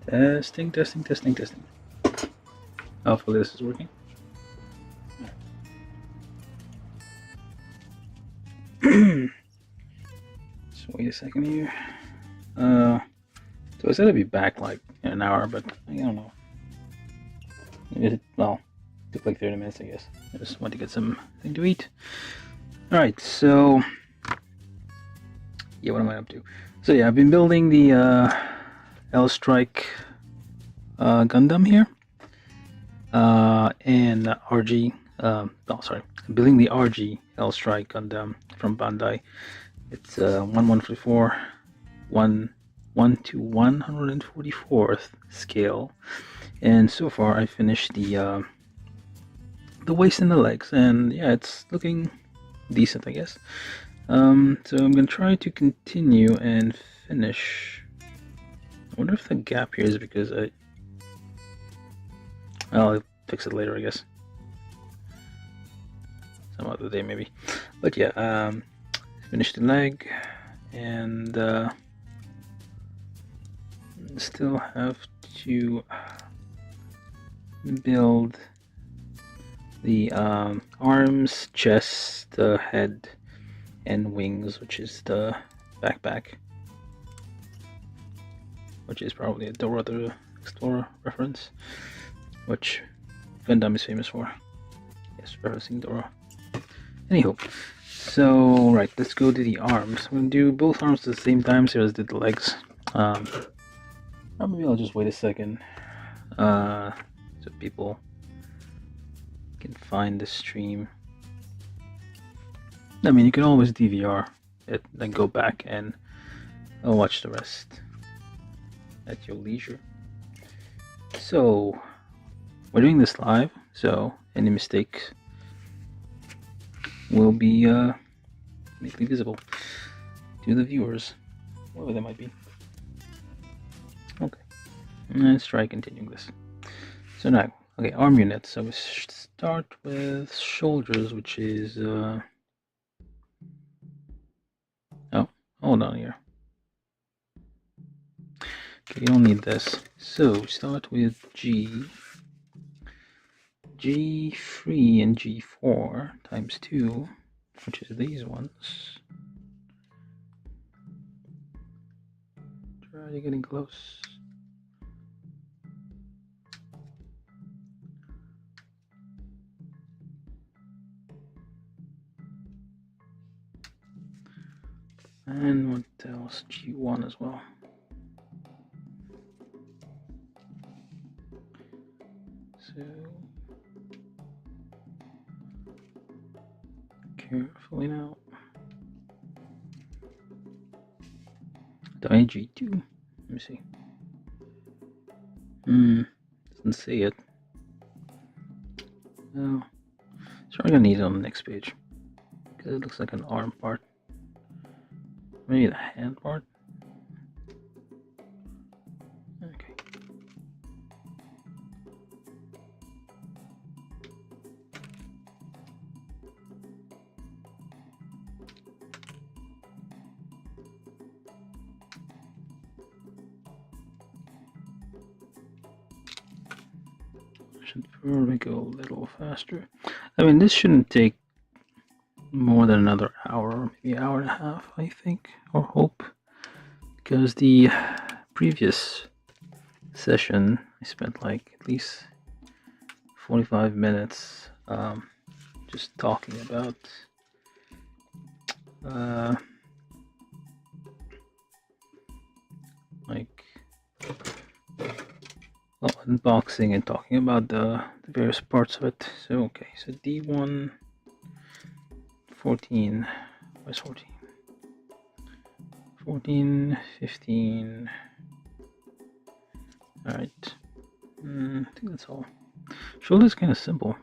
Testing, testing, testing, testing. Hopefully this is working. Just wait a second here. So I said I'd be back like in an hour, but I don't know. Well, it took like 30 minutes, I guess. I just went to get something to eat. Alright, so yeah, what am I up to? So yeah, I've been building the L Strike Gundam here. And RG, sorry, I'm building the RG L Strike Gundam from Bandai. It's 1/144, 1 to 144th scale, and so far I finished the waist and the legs, and yeah, it's looking decent, I guess. So I'm gonna try to continue and finish. I wonder if the gap here is because I'll fix it later, I guess. Some other day, maybe. But yeah, finished the leg, and still have to build the arms, chest, head, and wings, which is the backpack, which is probably a Dora the Explorer reference, which Gundam is famous for. Yes, referencing Dora. Anywho, so right, let's go to the arms. I'm gonna do both arms at the same time, so as did the legs. Or maybe I'll just wait a second, so people can find the stream. I mean, you can always DVR it, then go back and watch the rest at your leisure. So we're doing this live, so any mistakes will be immediately visible to the viewers, whoever they might be. Okay, let's try continuing this. So now, okay, arm units. So we start with shoulders, which is oh, hold on here. Okay, you don't need this. So start with G3 and G4 times 2, which is these ones. Try getting close. And what else? G1 as well. So carefully now. G2. Let me see. Doesn't say it. No. So we're gonna need it on the next page because it looks like an arm part. Maybe the hand part. Okay. Should probably go a little faster. I mean, this shouldn't take more than another hour, maybe hour and a half, I think, or hope, because the previous session I spent like at least 45 minutes just talking about like, well, unboxing and talking about the various parts of it. So okay, so D1 14, where's 14? 14, 15. Alright. I think that's all. Shoulder's kind of simple.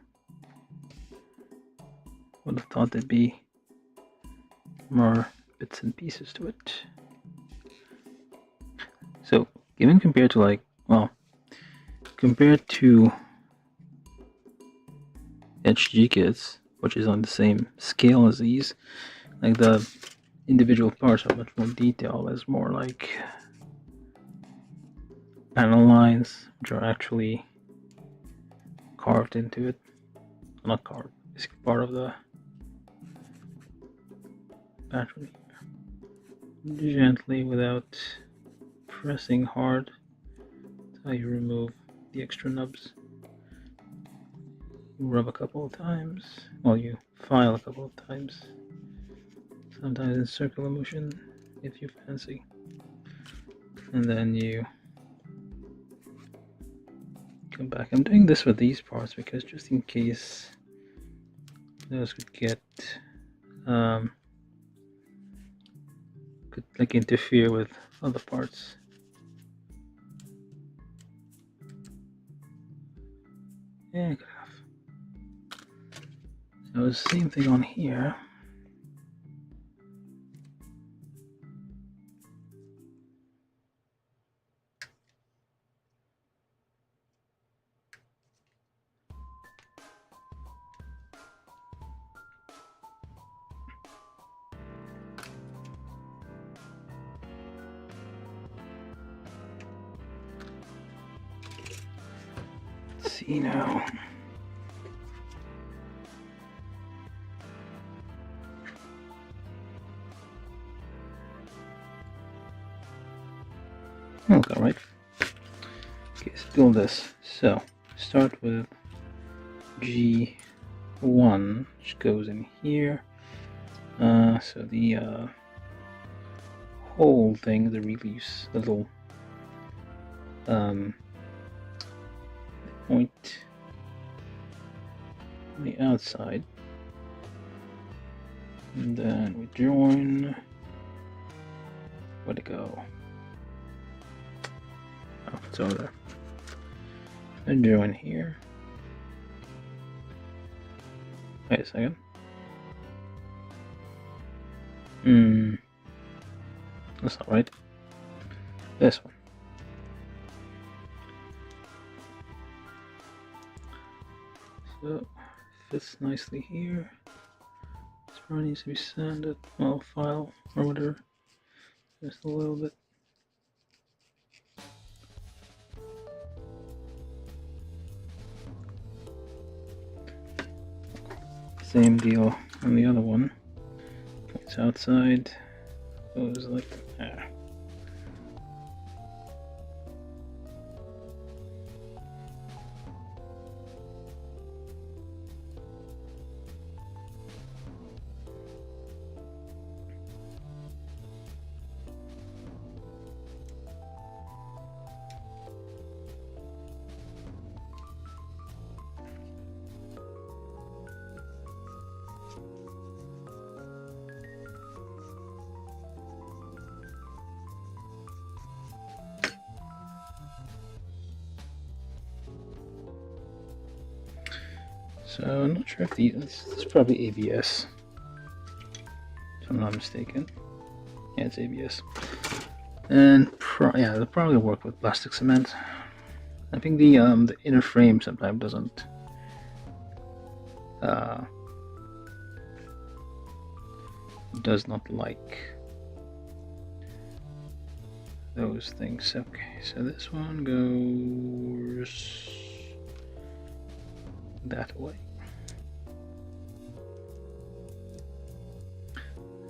Would have thought there'd be more bits and pieces to it. So, even compared to like, well, compared to HG kits, which is on the same scale as these, like the individual parts are much more detailed. There's more like panel lines, which are actually carved into it. Not carved, it's part of the battery. Gently, without pressing hard, that's how you remove the extra nubs. You rub a couple of times, well, you file a couple of times, sometimes in circular motion if you fancy, and then you come back. I'm doing this with these parts because just in case those could get could like interfere with other parts. Yeah, good enough. So the same thing on here. Let's see now. Okay, right. Okay, let's build this. So start with G1, which goes in here. So the whole thing, the release, the little point on the outside, and then we join. Where'd it go? Oh, it's over there. And join here. Wait a second. That's not right. This one. So fits nicely here. This part needs to be sanded, well, file or whatever, just a little bit. Same deal on the other one. Points outside, goes like that. So I'm not sure if this is probably ABS, if I'm not mistaken. Yeah, it's ABS. And yeah, it'll probably work with plastic cement. I think the inner frame sometimes doesn't does not like those things. Okay, so this one goes that way,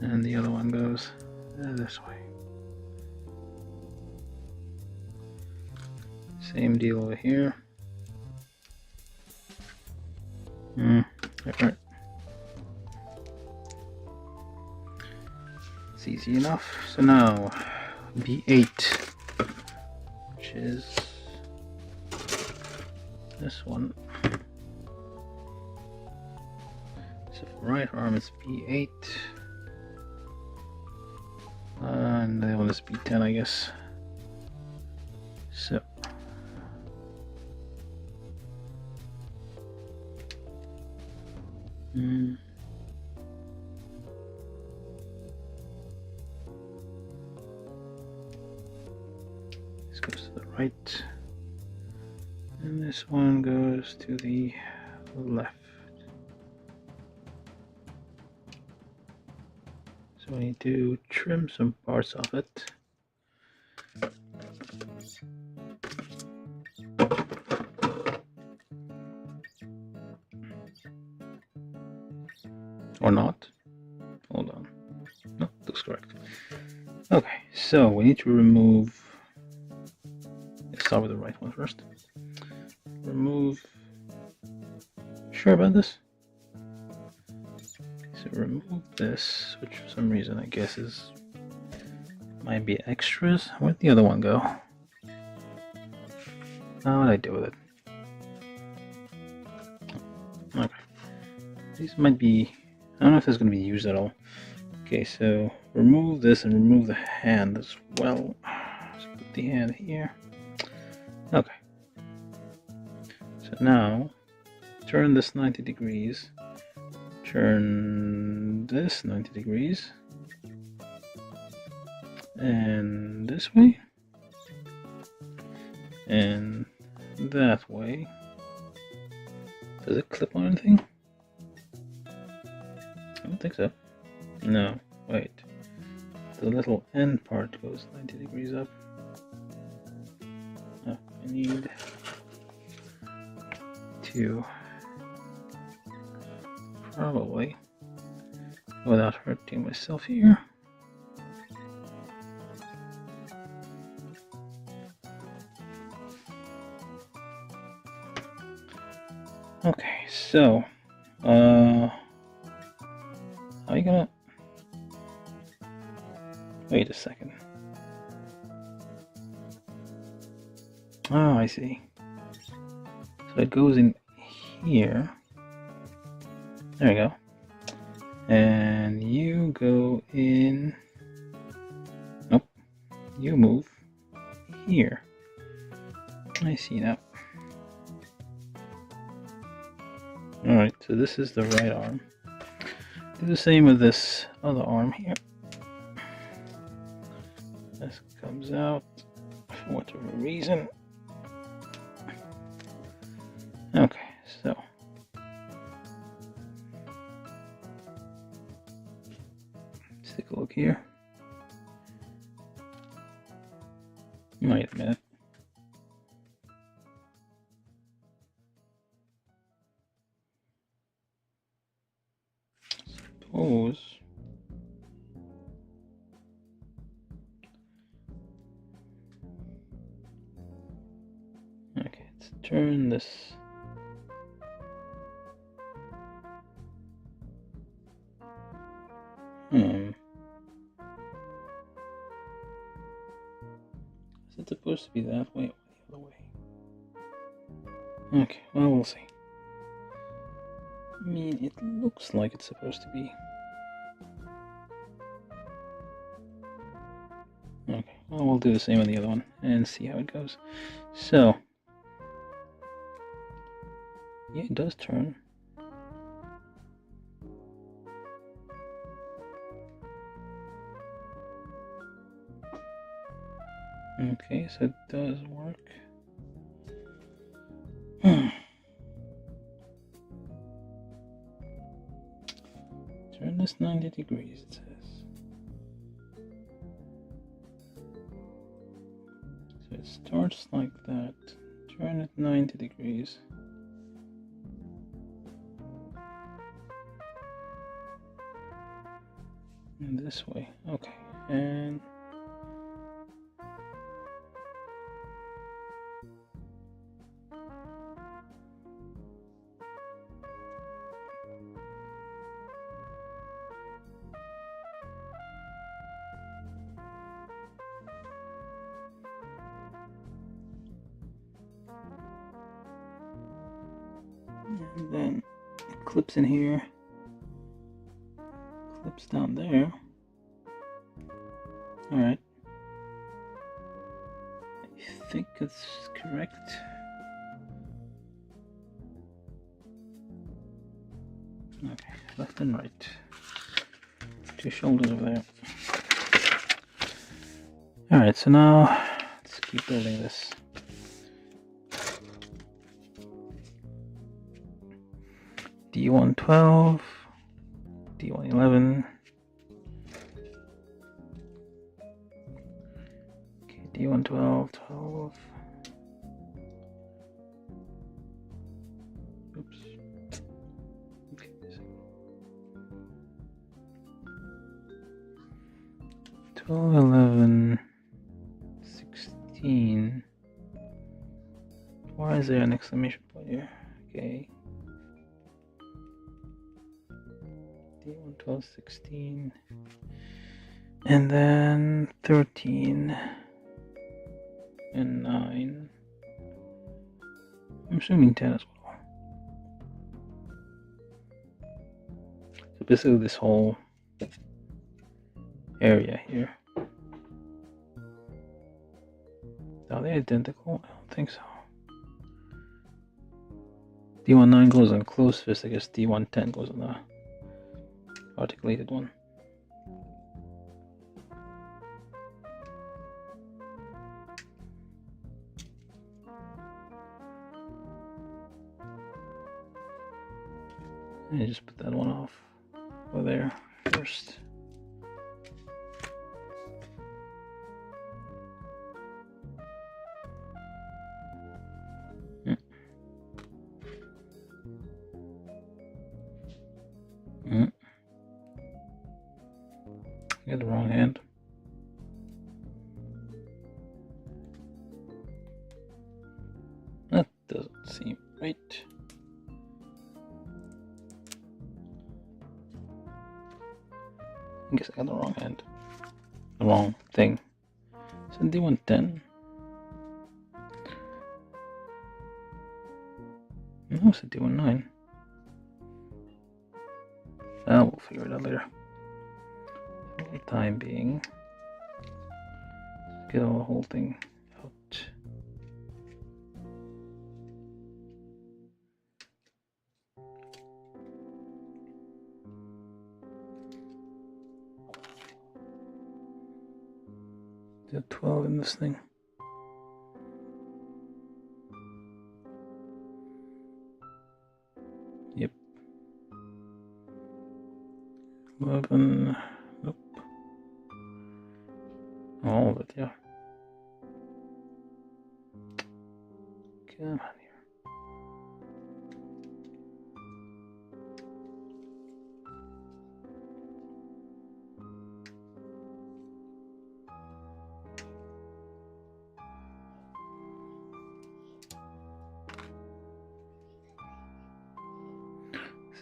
and the other one goes this way. Same deal over here. Right. It's easy enough. So now B8, which is this one. So for right arm it's B8, and the other one is B10, I guess. So this goes to the right, and this one goes to the left. So I need to trim some parts of it. Okay, so we need to remove. Let's start with the right one first. Remove. Sure about this? So remove this, which for some reason I guess is might be extras. Where'd the other one go? What did I do with it? Okay. These might be. I don't know if this is going to be used at all. Okay, so remove this and remove the hand as well. Let's put the hand here. Okay. So now turn this 90 degrees. Turn this 90 degrees. And this way. And that way. Does it clip on anything? I don't think so. No, wait. The little end part goes 90 degrees up. Oh, I need to probably, without hurting myself here. Okay, so, how are you gonna, wait a second. Oh, I see. So it goes in here. There we go. And you go in, nope, you move here. I see now. Alright, so this is the right arm. Do the same with this other arm here. This comes out for whatever reason. Okay, so let's take a look here. Wait a minute. Suppose okay, let's turn this. Is it supposed to be that way or the other way? Okay, well, we'll see. I mean, it looks like it's supposed to be. Okay, well, we'll do the same on the other one and see how it goes. So, yeah, it does turn. Okay, so it does work. Turn this 90 degrees, it says. So it starts like that. Turn it 90 degrees. And this way. Okay, and then it clips in here, clips down there. Alright, I think it's correct. Okay, left and right. Two shoulders over there. Alright, so now let's keep building this. D112, D111, okay, D112, 12. Oops. Okay. 12, 11, 16. Why is there an exclamation point here? Okay. D1, 12, 16. And then 13 and 9. I'm assuming 10 as well. So basically this whole area here. Are they identical? I don't think so. D19 goes on closed fist. I guess D110 goes on the articulated one. And just put that one off over there first. I got the wrong hand. That doesn't seem right. I guess I got the wrong hand. The wrong thing. So D110. No, it's a D19. We'll figure it out later. For the time being, get all the whole thing out. There's 12 in this thing. Yep. 11. Nope. All of it, yeah. Come on here.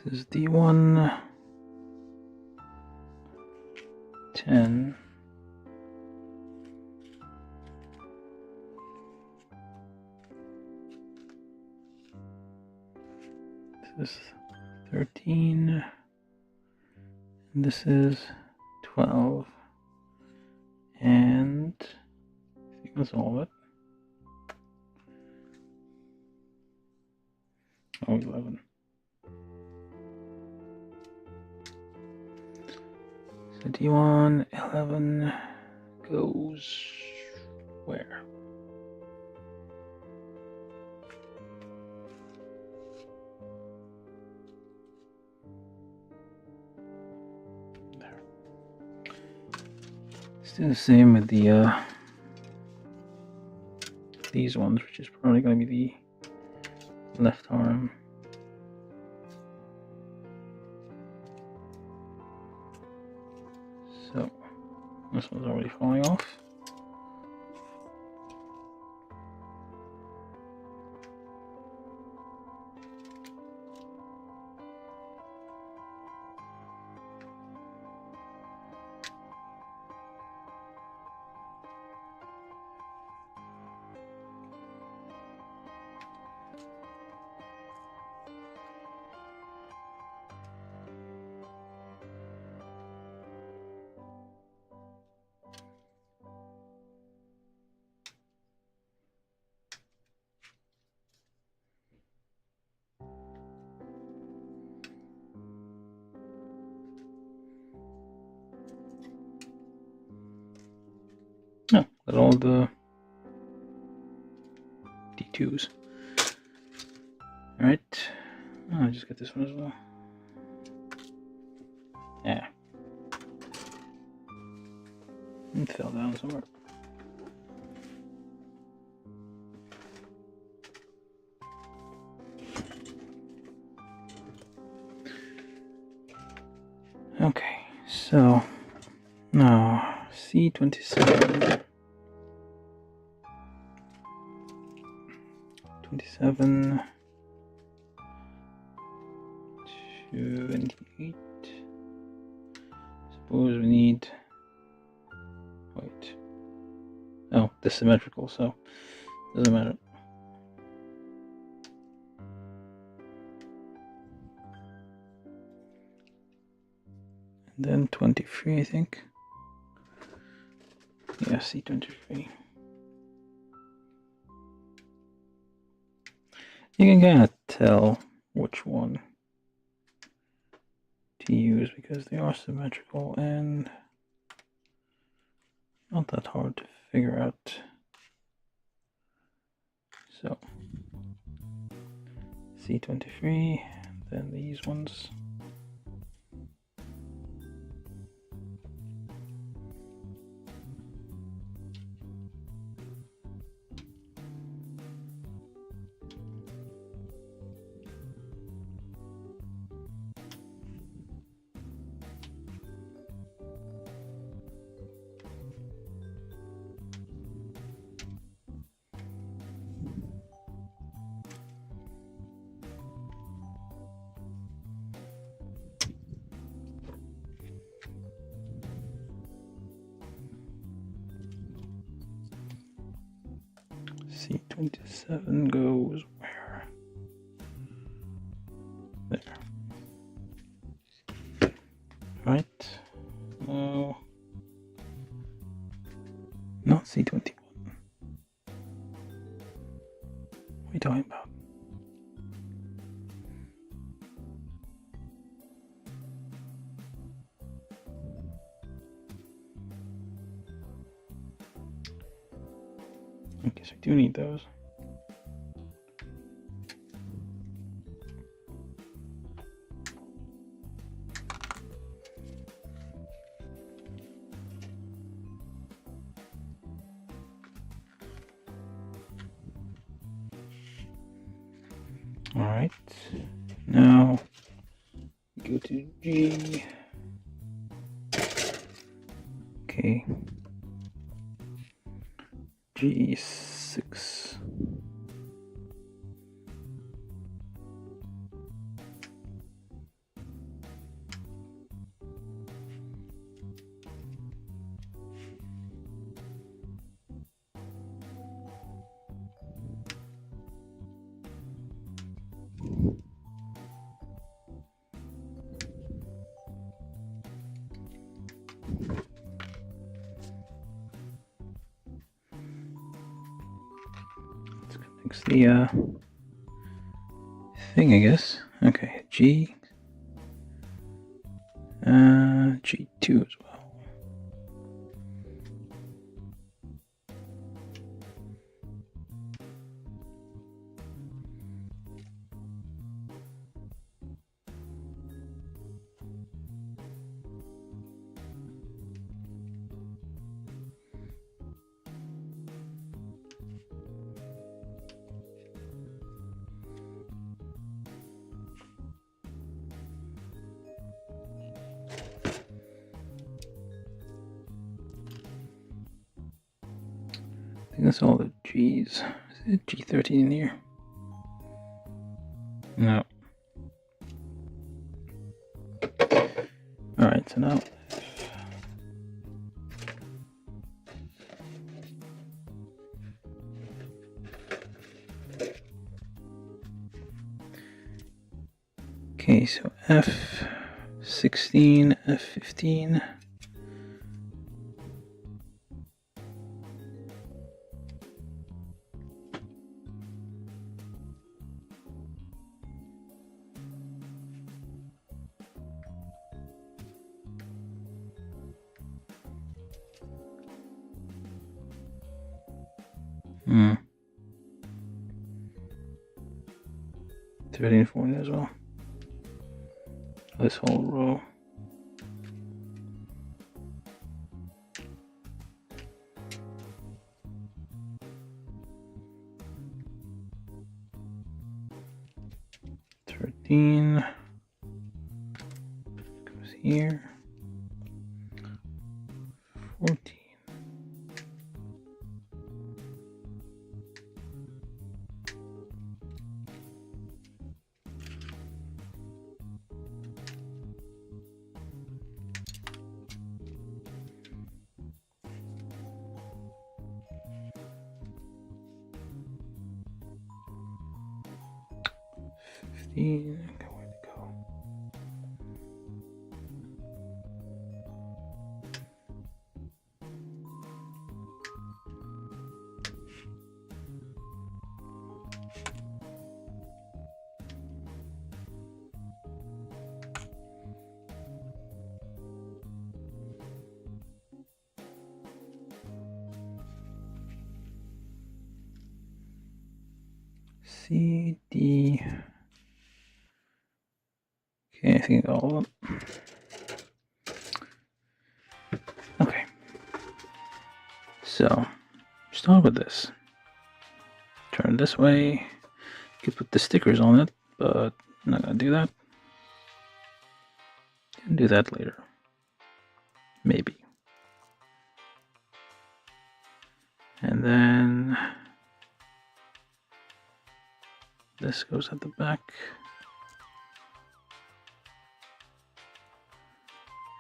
This is D1 10. This is 13. And this is 12. And I think that's all of it. Oh, 11. So D1 11 goes where? There. Let's do the same with the these ones, which is probably going to be the left arm. So this one's already falling off. Oh, got all the D2s. Alright. Oh, I just got this one as well. Yeah. It fell down somewhere. Okay, so now C27. 27. 28. Suppose we need. Wait. Oh, this is symmetrical, so doesn't matter. And then 23, I think. Yeah, C23. You can kind of tell which one to use because they are symmetrical and not that hard to figure out. So C23, then these ones. C27 goes where? There. Right. No. Not C21. What are you talking about? I guess I do need those. All right, now go to G. Okay, G6. Let's connect the thing, I guess. Okay, G. G2 as well. I think that's all the G's. Is it G13 in here? No. Alright, so now okay, so F16, F15. Hmm. 13 and 14 as well. This whole row. Goes here. 14. 15. Okay, where'd it go? C, D. Okay, I think all of them. Okay. So, start with this. Turn this way. You could put the stickers on it, but I'm not gonna do that. Can do that later. Maybe. And then this goes at the back.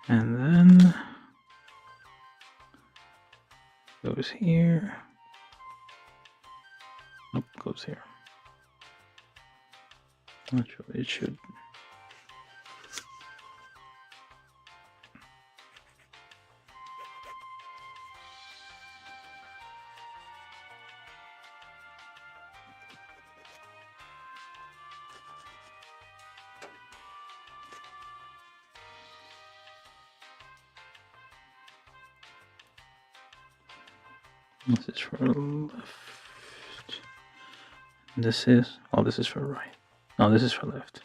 And then goes here. Nope, goes here. Not sure it should. This is for left. This is, oh, this is for right. No, this is for left.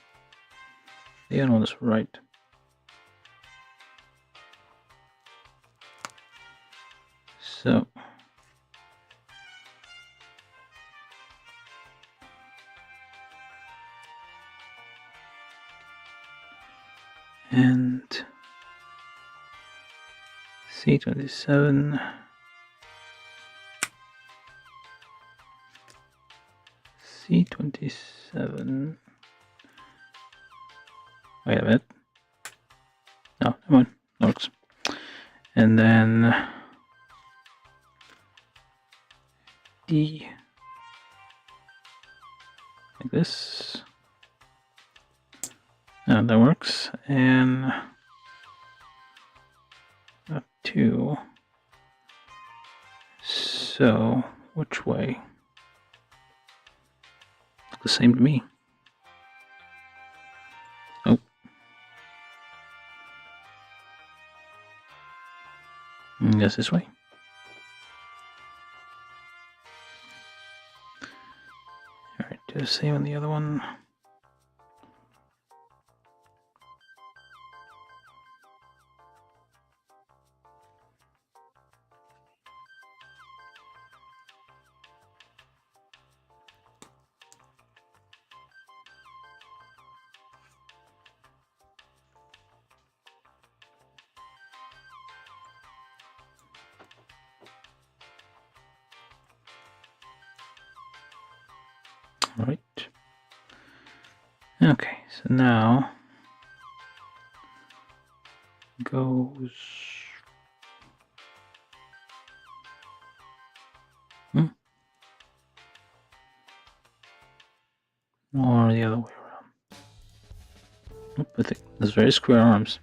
The other one is for right. So, and C27. C27. Wait a minute. No, never mind. Works. And then D. Like this. And that works. And 2. So, which way? The same to me. Oh. Yes, this way. Alright, do the same on the other one. All right. Okay, so now goes or the other way around. Nope, I think there's very square arms.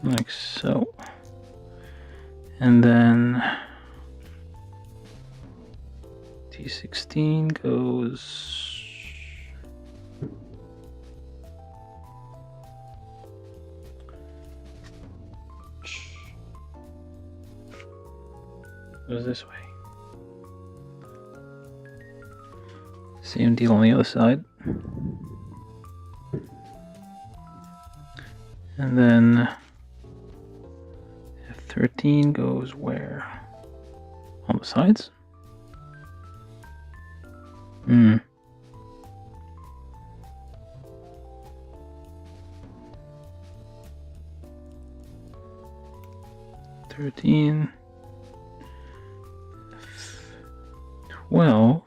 Like so. And then T16 goes this way. Same deal on the other side. And then F13 goes where? On the sides? 13, 12.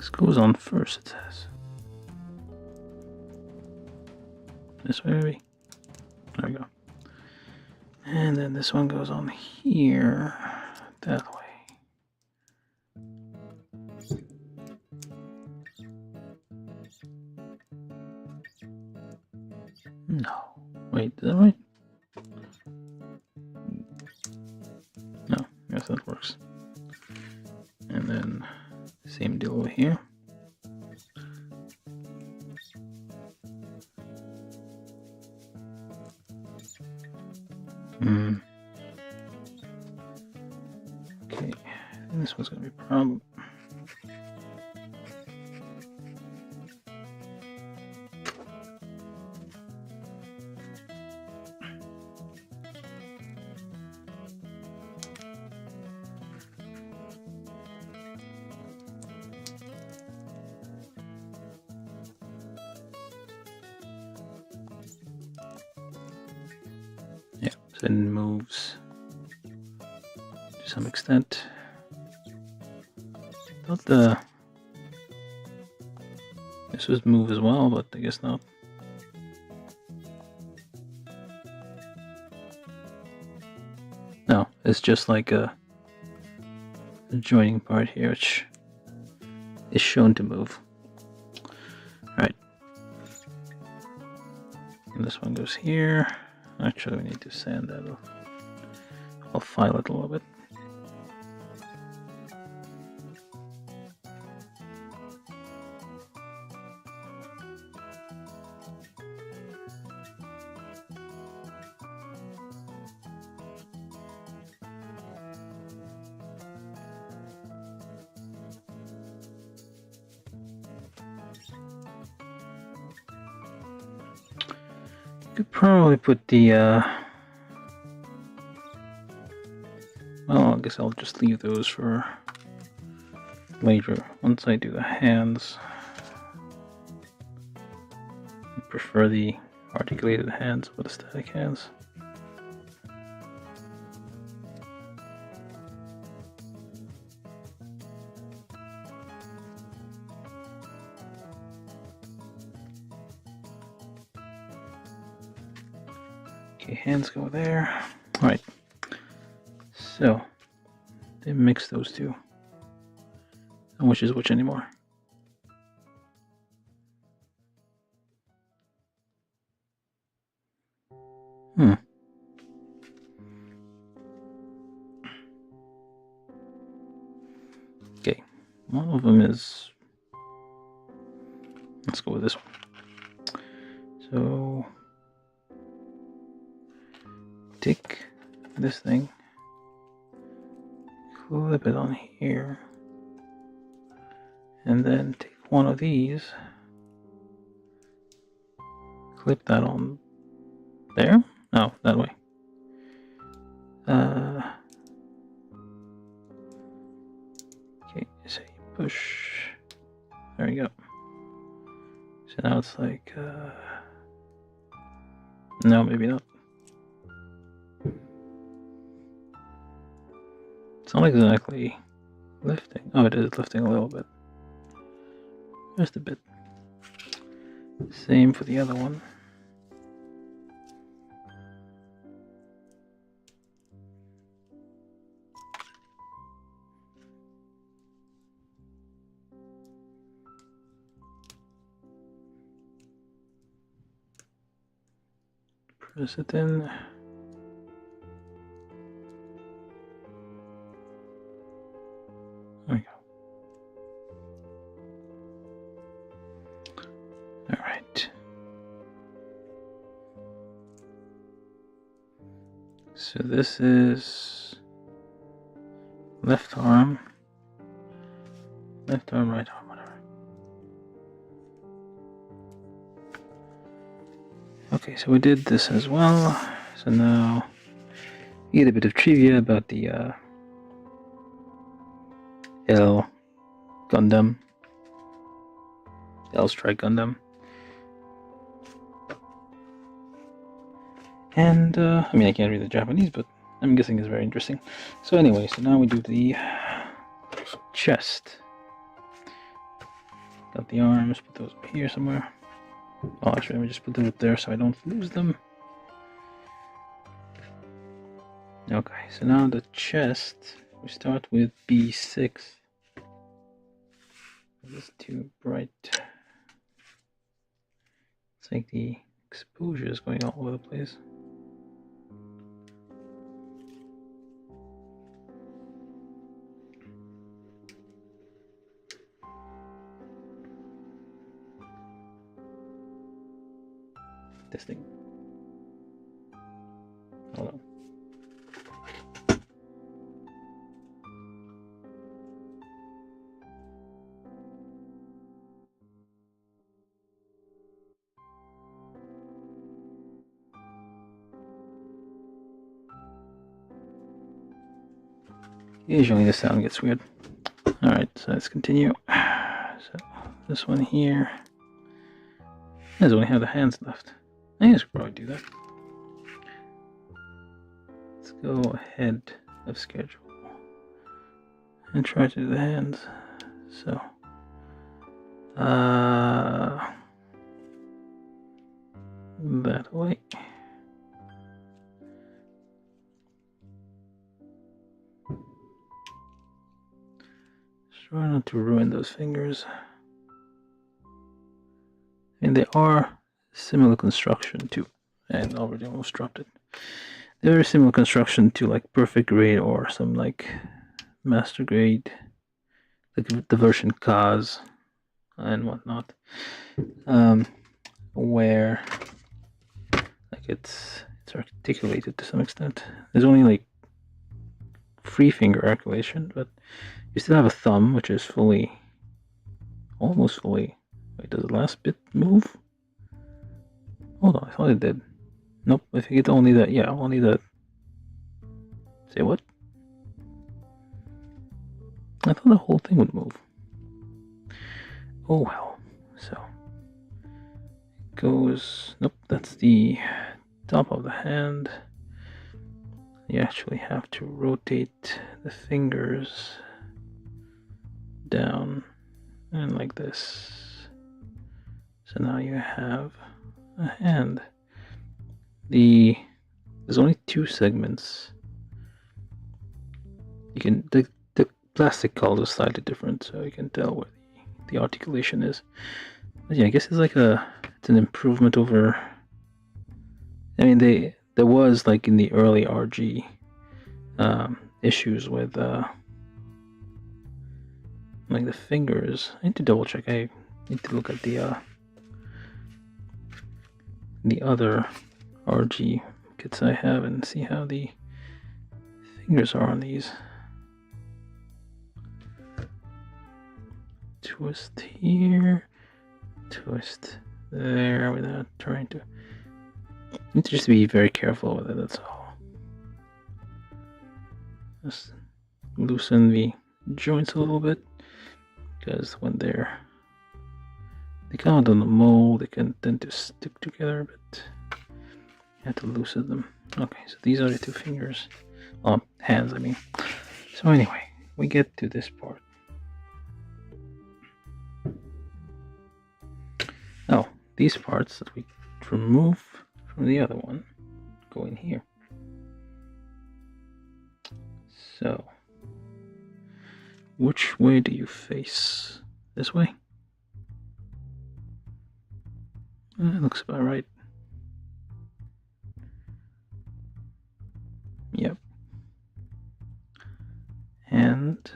This goes on first, it says. This way, maybe? There we go. And then this one goes on here, that way. No. Wait, is that right? No, yes, that works. And then same deal over here. Okay, and this one's gonna be a problem. Yeah, so it moves to some extent. Thought this was move as well, but I guess not. No, it's just like the joining part here, which is shown to move. Alright. And this one goes here. Actually, we need to sand that. I'll file it a little bit. Could probably put the well, I guess I'll just leave those for later once I do the hands. I prefer the articulated hands over the static hands. Okay, hands go there. Alright. So, they mix those two. And which is which anymore? Okay, one of them is... Let's go with this one. So... take this thing, clip it on here, and then take one of these, clip that on there? No, that way. Okay, so you push, there we go. So now it's like, no, maybe not. It's not exactly lifting. Oh, it is lifting a little bit. Just a bit. Same for the other one. Press it in. There we go. All right. So this is left arm, right arm, whatever. Okay, so we did this as well. So now you get a bit of trivia about the Aile Gundam, Aile Strike Gundam. And, I mean, I can't read the Japanese, but I'm guessing it's very interesting. So anyway, so now we do the chest. Got the arms, put those up here somewhere. Oh, actually, let me just put them up there so I don't lose them. Okay, so now the chest, we start with B6. This is too bright. It's like the exposure is going all over the place. This thing. Hold on. Usually the sound gets weird. Alright, so let's continue. So this one here. I only have the hands left. I guess we could probably do that. Let's go ahead of schedule and try to do the hands. So that way. Try not to ruin those fingers. And they are similar construction to, and already almost dropped it. They're a similar construction to like perfect grade or some like master grade, like the version Kaz and whatnot, where like it's articulated to some extent. There's only like free finger articulation, but you still have a thumb, which is fully, almost fully. Wait, does the last bit move? Hold on, I thought it did. Nope, I think it's only that. Yeah, only that. Say what? I thought the whole thing would move. Oh well. So it goes. Nope, that's the top of the hand. You actually have to rotate the fingers down and like this. So now you have a hand. There's only two segments. You can the plastic color is slightly different, so you can tell where the articulation is. But yeah, I guess it's an improvement over. I mean, there was like in the early RG issues with like the fingers. I need to double check. I need to look at the other RG kits I have and see how the fingers are on these. Twist here, twist there without trying to. You need to just be very careful with it, that's all. Just loosen the joints a little bit, because when they come out on the mold, they can tend to stick together a bit. You have to loosen them. Okay, so these are the two fingers. Hands, I mean. So anyway, we get to this part. Oh, these parts that we remove from the other one go in here. So, which way do you face? This way? That looks about right. Yep. And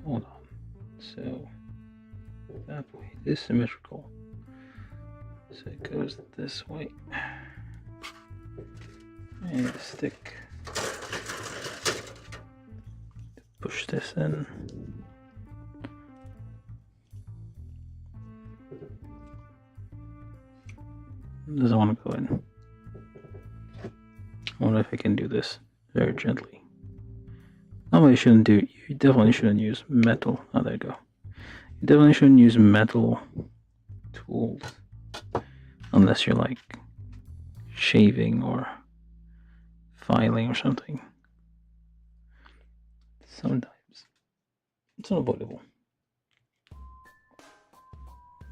hold on. So that way is symmetrical. So it goes this way. And the stick. Push this in. Doesn't want to go in. I wonder if I can do this very gently. Normally you definitely shouldn't use metal. Oh, there you go. You definitely shouldn't use metal tools unless you're like shaving or filing or something. Sometimes. It's unavoidable.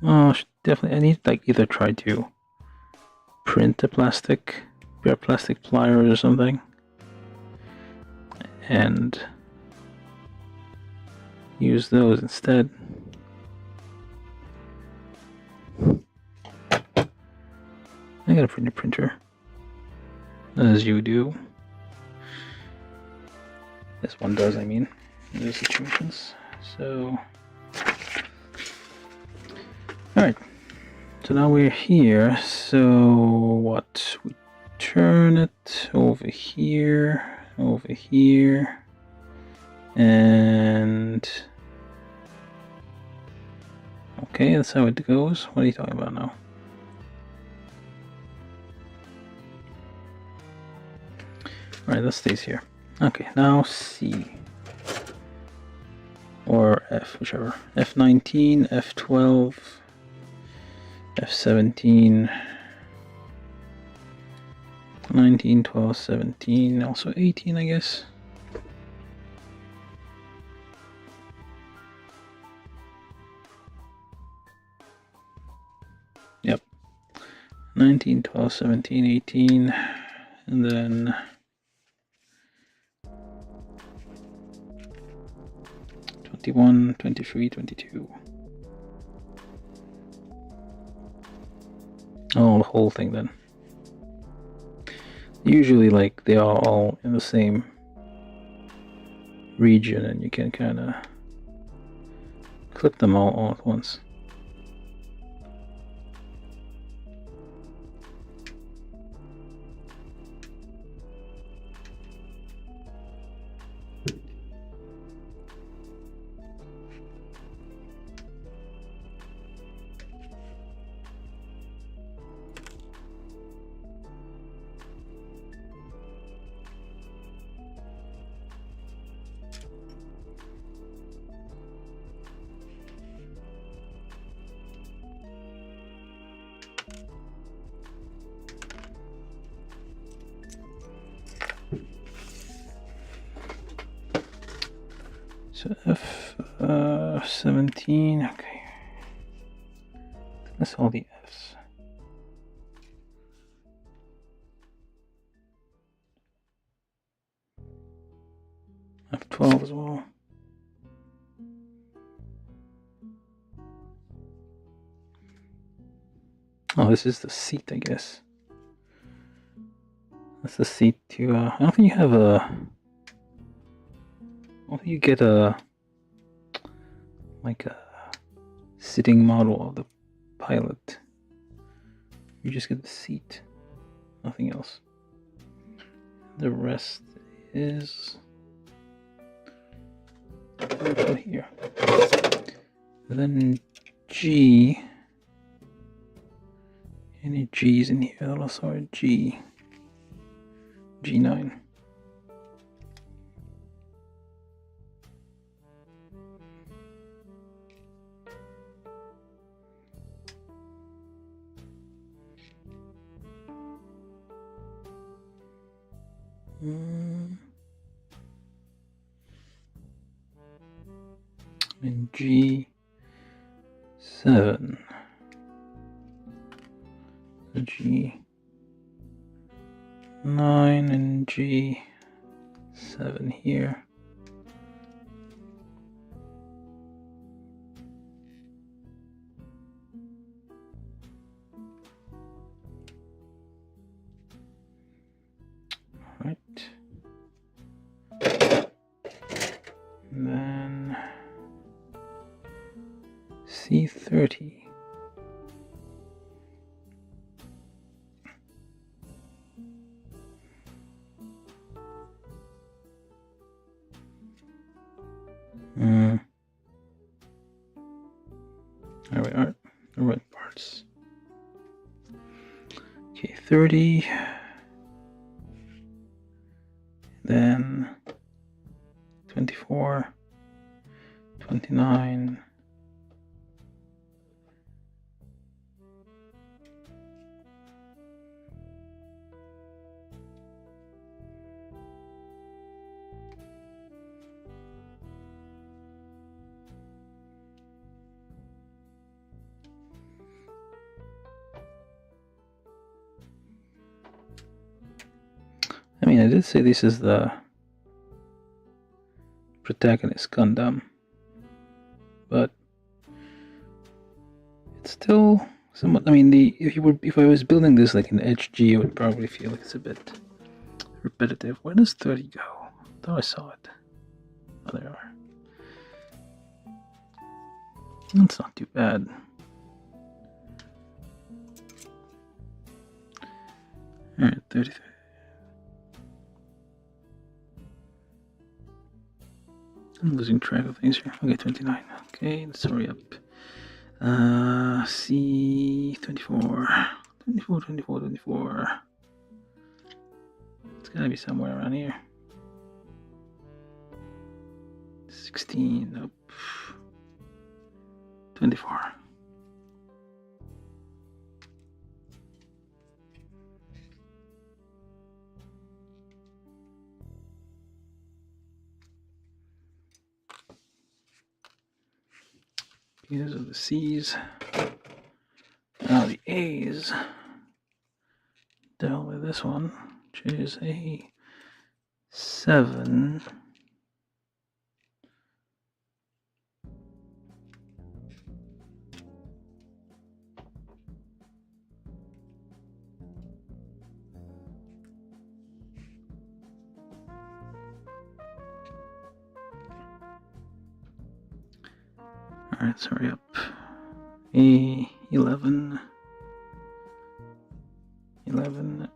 Oh, definitely. I need like either try to print a plastic pliers or something, and use those instead. I got a printer, as you do. This one does, I mean, in those situations. So, alright. So now we're here. So, what? We turn it over here, and okay, that's how it goes. What are you talking about now? Alright, that stays here. Okay, now C. Or F, whichever. F19, F12, F17, 19, 12, 17, also 18, I guess. Yep. 19, 12, 17, 18, and then 21, 23, 22. Oh, the whole thing then. Usually, like, they are all in the same region, and you can kind of clip them all at once. So F17, okay. That's all the Fs. F12 as well. Oh, this is the seat, I guess. That's the seat to, I don't think you have a... I don't think you get a... like a sitting model of the pilot. You just get the seat. Nothing else. The rest is... here. And then G... Any G's in here? That also are G. G9. And G7. The G9 and G7 here. Right. And then C30. There we are, the red parts. Okay, 30. Then 24, 29. mean, I did say this is the protagonist Gundam, but it's still somewhat. I mean, if I was building this like an HG, I would probably feel like it's a bit repetitive. Where does 30 go? I thought I saw it. Oh, there are. That's not too bad. Alright, 33. I'm losing track of things here. Okay, 29. Okay, let's hurry up. C 24. 24, 24, 24. It's gotta be somewhere around here. 16. Nope. 24. These are the C's. Now the A's. Down with this one, which is a 7. Alright, let's hurry up. A11. 11.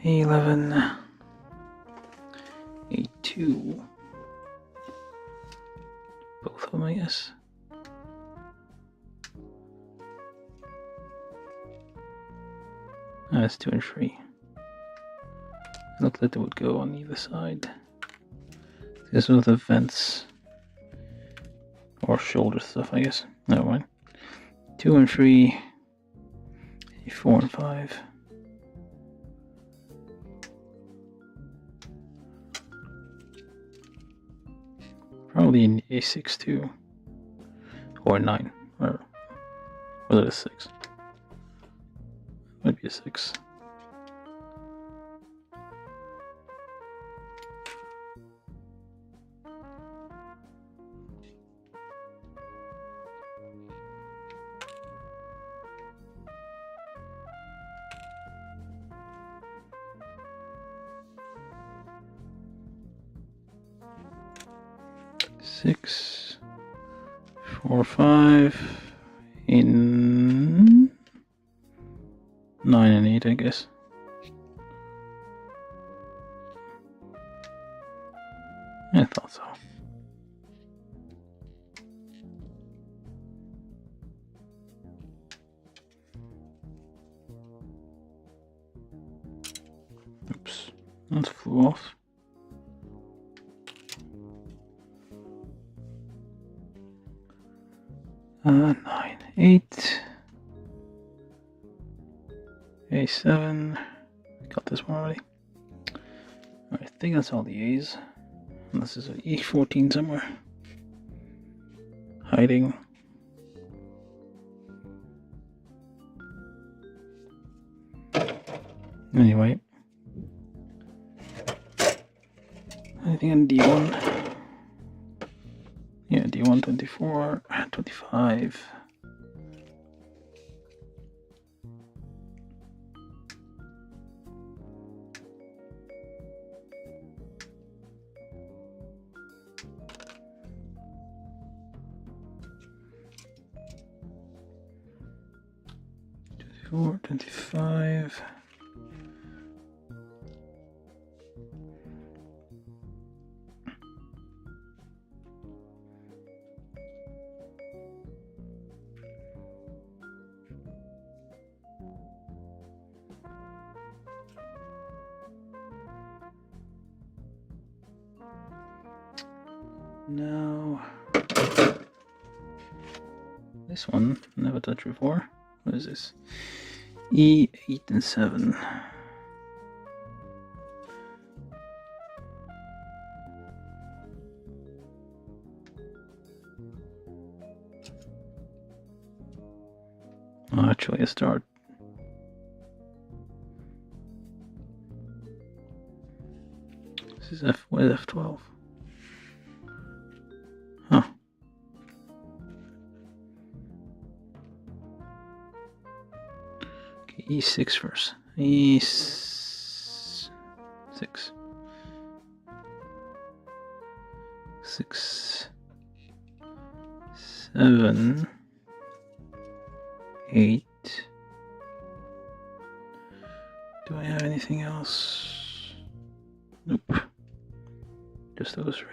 A11. A2. Both of them, I guess. That's 2 and 3. It looked like they would go on either side. This was the vents or shoulder stuff, I guess. Never mind. 2 and 3, 4 and 5. Probably in A6 too, or 9, or was it a 6? Might be a 6. Six, 4, 5, in 9 and 8, I guess. I thought so. Oops, that flew off. Nine, 8, A7. Got this one already. I think that's all the A's. And this is an E14 somewhere. Hiding. Anyway. Anything on D1? Yeah, D1, 24, 25. Or 25. Now, this one, never touched before. What is this? E8 and 7. actually a start. This is F12. Huh. Okay, E6 first. E6. 6, 7, 8. Do I have anything else? Nope. Just those 3.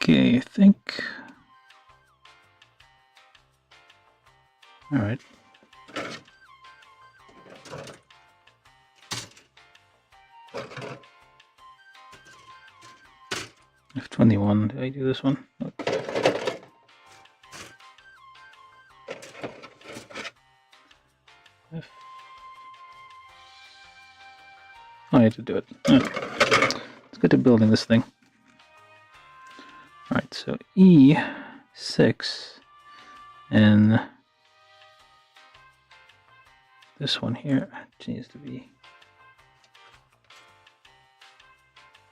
Okay, I think. All right. F21. Did I do this one? Okay. I had to do it. Okay. Let's get to building this thing. Alright, so E6 and this one here needs to be.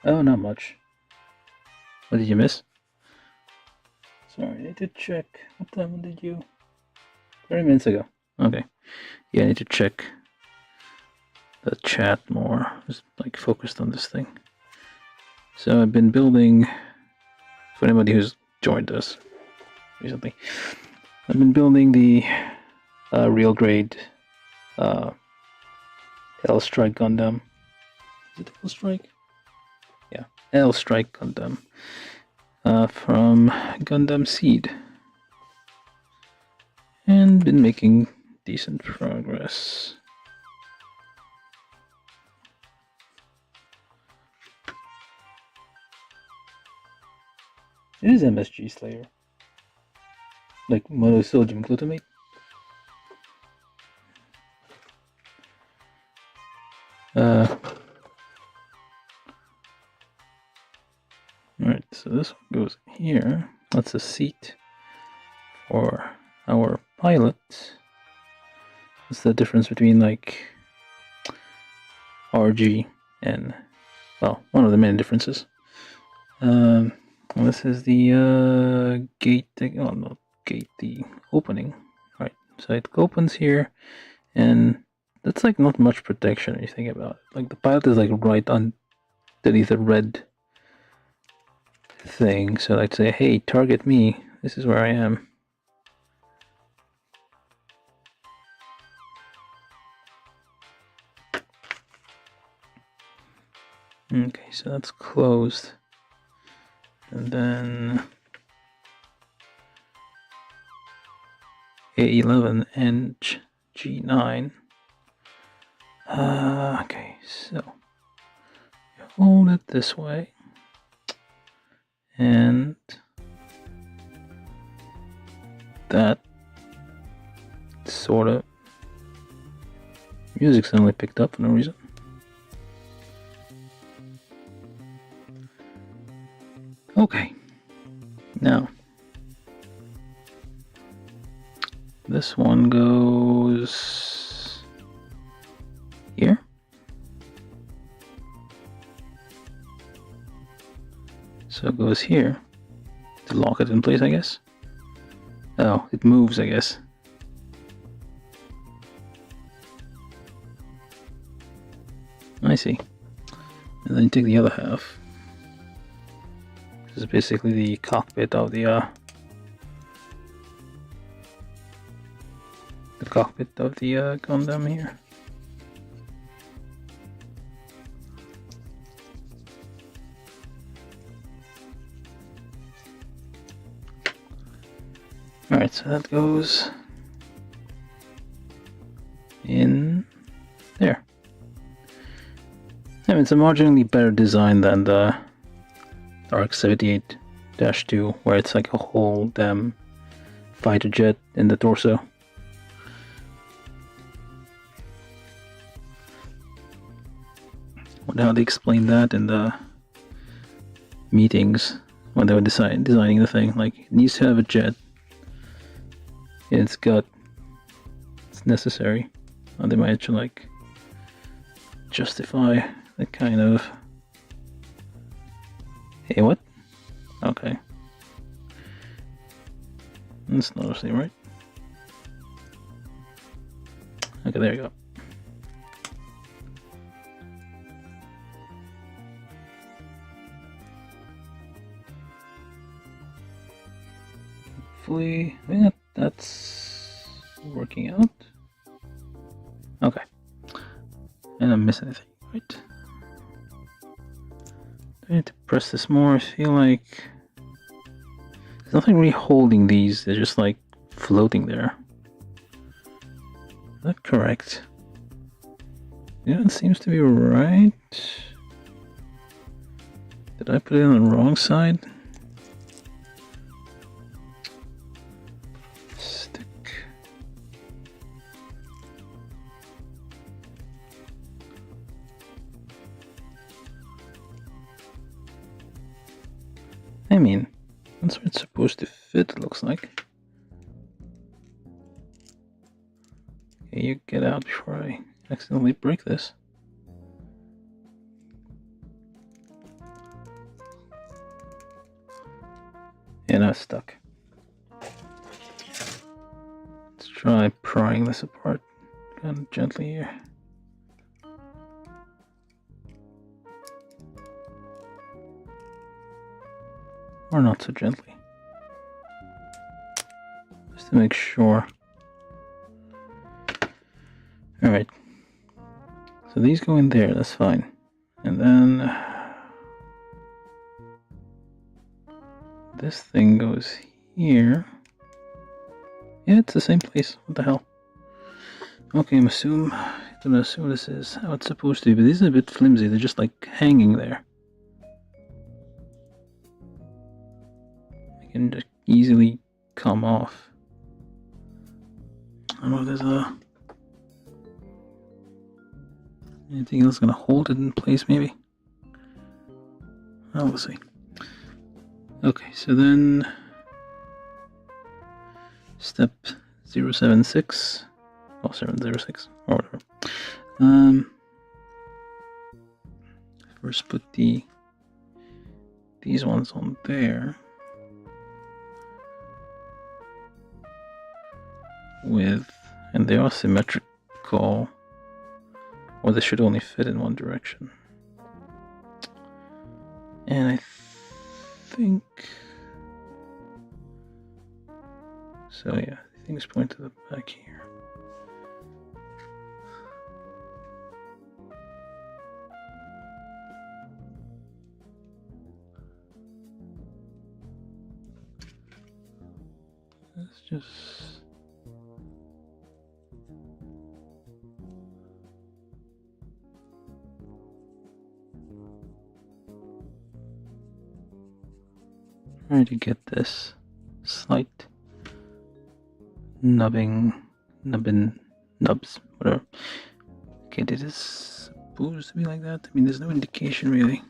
Oh, not much. What did you miss? Sorry, I need to check. What time did you? 30 minutes ago. Okay. Yeah, I need to check the chat more. Just like focused on this thing. So I've been building. For anybody who's joined us recently, I've been building the real grade L Strike Gundam. Is it L Strike? Yeah, L Strike Gundam from Gundam Seed, and been making decent progress. It is MSG Slayer. Like monosodium glutamate. Alright, so this one goes here. That's a seat for our pilot. What's the difference between like RG and, well, one of the main differences. This is the gate, oh not gate, the opening. Right, so it opens here, and that's like not much protection when you think about it. Like the pilot is like right underneath the red thing, so I'd say, hey, target me, this is where I am. Okay, so that's closed. And then A11 and G9. Okay, so you hold it this way, and that sort of music suddenly picked up for no reason. Okay, now this one goes here. So it goes here to lock it in place, I guess. Oh, it moves, I guess. I see. And then you take the other half. This is basically the cockpit of the Gundam here. Alright, so that goes in there. mean, it's a marginally better design than the RX-78-2, where it's like a whole damn fighter jet in the torso. Wonder how they explained that in the meetings when they were designing the thing. Like, it needs to have a jet. It's necessary. Or they might like justify that kind of. Hey, what? Okay. That's not the same, right? Okay, there you go. Hopefully, yeah, that's working out. Okay. And I'm missing anything, right? Do I need to press this more? I feel like there's nothing really holding these, they're just like floating there. Is that correct? Yeah, it seems to be right. Did I put it on the wrong side? Stick. I mean, that's where it's supposed to fit, it looks like. Okay, you get out before I accidentally break this. Yeah, now it's stuck. Let's try prying this apart kind of gently here. Or not so gently. Just to make sure. Alright. So these go in there, that's fine. And then this thing goes here. Yeah, it's the same place. What the hell? Okay, I'm gonna assume this is how it's supposed to be, but these are a bit flimsy. They're just like hanging there. They can just easily come off. I don't know if there's anything else gonna hold it in place, maybe? Oh, we'll see. Okay, so then step 076, or 706, or whatever. First put these ones on there and they are symmetrical, or they should only fit in one direction. And I think so, yeah, things point to the back here. Let's just try to get this slight nubs, whatever. Okay, this is supposed to be like that. I mean, there's no indication really.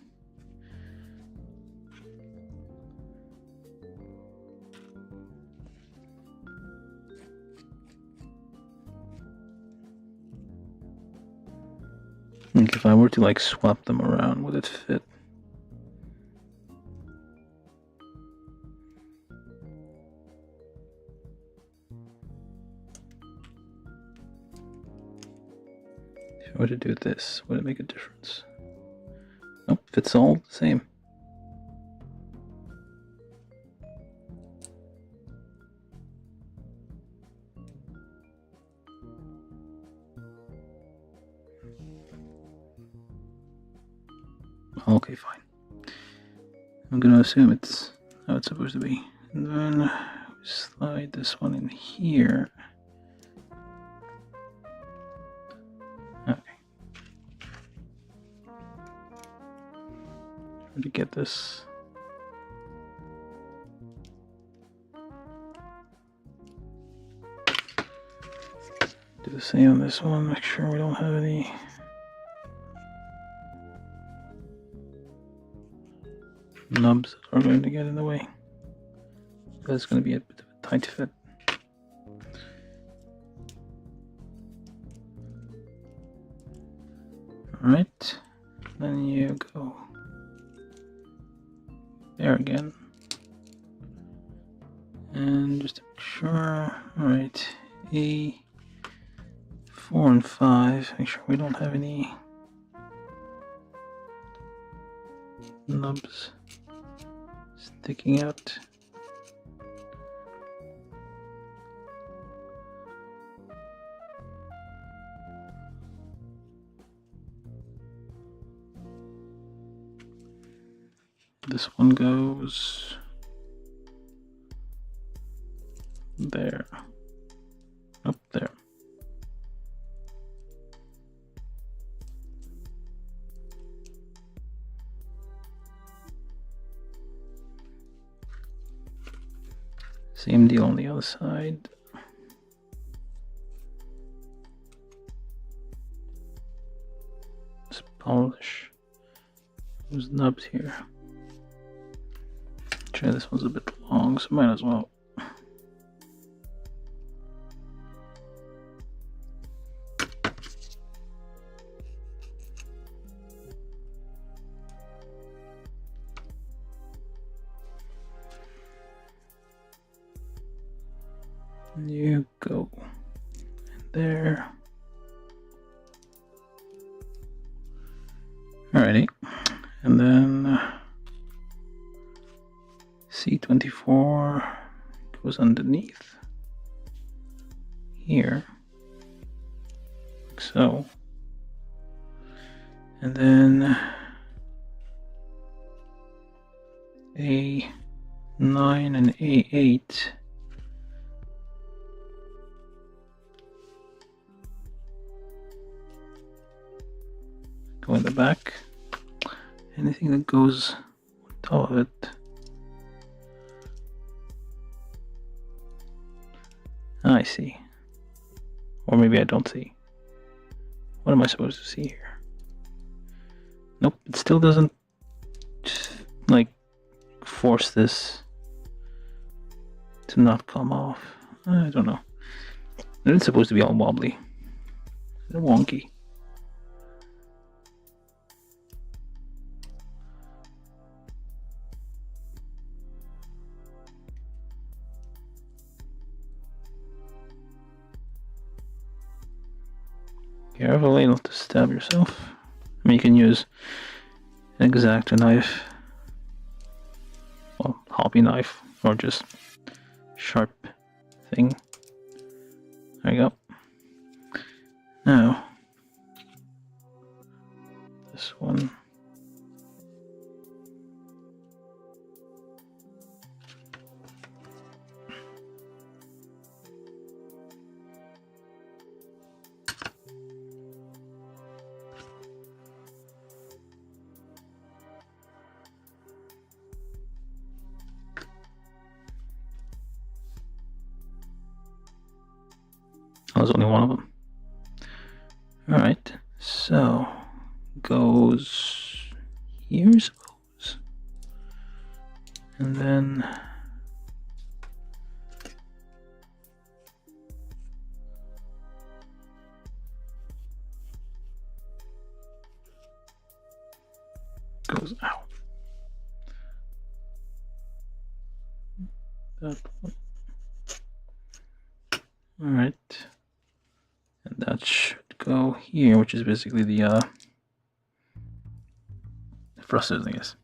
Like if I were to like swap them around, would it fit? If I were to do this, would it make a difference? Nope, fits all the same. Okay, fine. I'm gonna assume it's how it's supposed to be. And then slide this one in here. Okay. to get this. Do the same on this one, make sure we don't have any nubs that are going to get in the way. That's going to be a bit of a tight fit. Alright, then you go there again. And just to make sure, alright, A4 and 5, make sure we don't have any nubs sticking out. This one goes there, up there. Same deal on the other side. Let's polish those nubs here. Actually, this one's a bit long, so might as well. You go there. Alrighty, and then C24 goes underneath here, like so, and then A9 and A8 go in the back. Anything that goes on top of it, I see. Or maybe I don't see. What am I supposed to see here? Nope, it still doesn't like force this to not come off. I don't know. It's supposed to be all wobbly. It's wonky. Carefully not to stab yourself. I mean, you can use an X-Acto knife, well, hobby knife, or just sharp thing. There you go. Now, this one. Oh, there's only one of them. Alright, so goes here, I suppose. And then goes out. That one. Alright. And that should go here, which is basically the thrusters, I guess.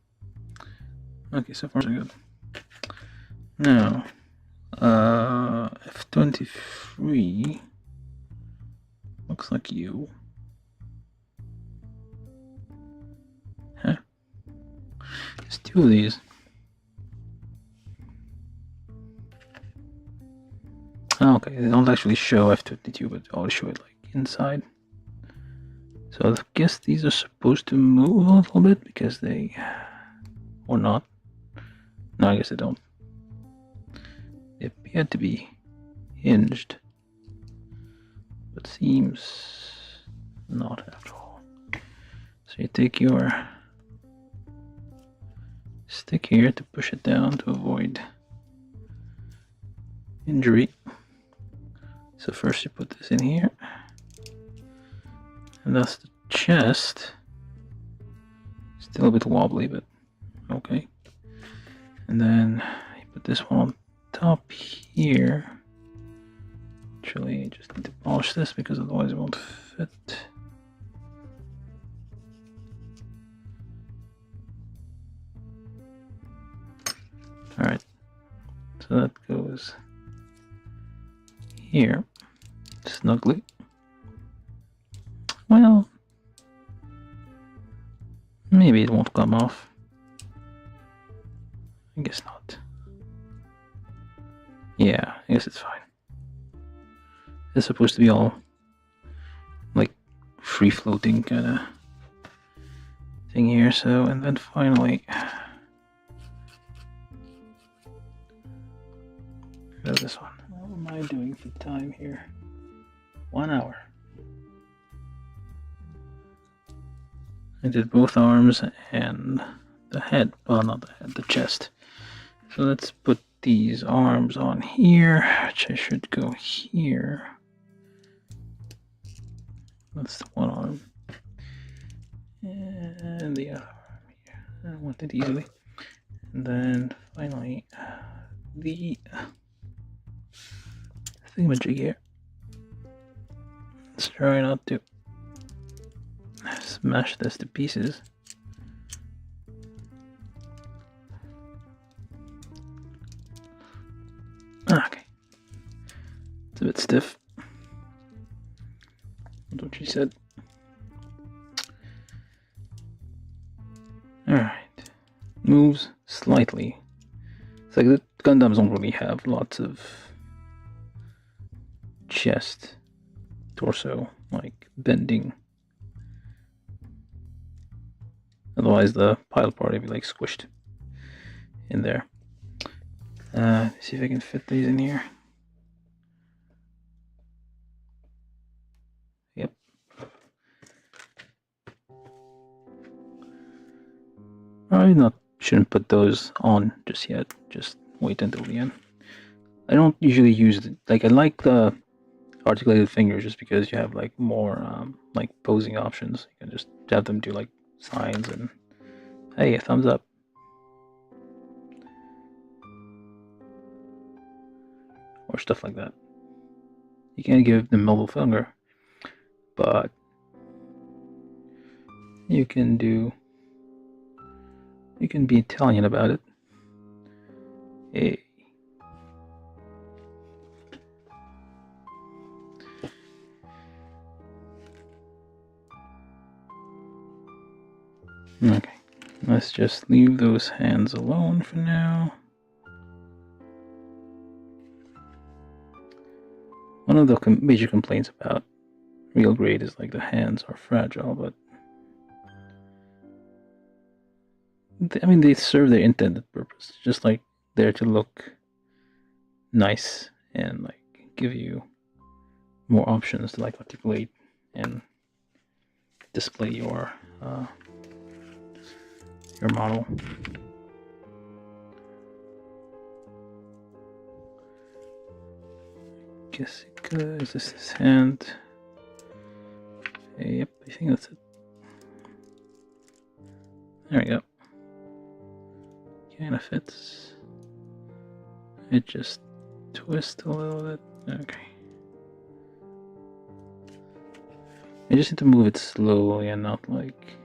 Okay, so far so good. Now, F23 looks like you. Huh? There's two of these. Oh, okay, they don't actually show F22, but they always show it like inside. So I guess these are supposed to move a little bit because they Or not. No, I guess they don't. They appear to be hinged. But seems not after all. So you take your stick here to push it down to avoid injury. So first you put this in here. And that's the chest. Still a bit wobbly, but okay. And then you put this one on top here. Actually, I just need to polish this because otherwise it won't fit. Alright, so that goes here, snugly. Well, maybe it won't come off. I guess not. Yeah, I guess it's fine. It's supposed to be all like free floating kind of thing here, so, and then finally go this one. What am I doing for time here? 1 hour. I did both arms and the head. Well, not the head, the chest. So let's put these arms on here, which I should go here. That's the one arm. And the other arm here. I want it easily. And then finally, the thingamajig here. Let's try not to smash this to pieces. Okay. It's a bit stiff. That's what she said. Alright. Moves slightly. It's like the Gundams don't really have lots of chest, torso, like bending. Otherwise the pilot part would be like squished in there. See if I can fit these in here. Yep. I shouldn't put those on just yet. Just wait until the end. I don't usually use I like the articulated fingers just because you have like more like posing options. You can just have them do like signs and hey, a thumbs up. Or stuff like that. You can't give the middle finger, but you can be Italian about it. Hey. Okay, let's just leave those hands alone for now. One of the major complaints about real grade is like the hands are fragile, but I mean they serve their intended purpose, just like there to look nice and like give you more options to like articulate and display your model. Guess it could. Is this his hand? Yep, I think that's it. There we go. Kinda fits. It just twists a little bit. Okay. I just need to move it slowly and not like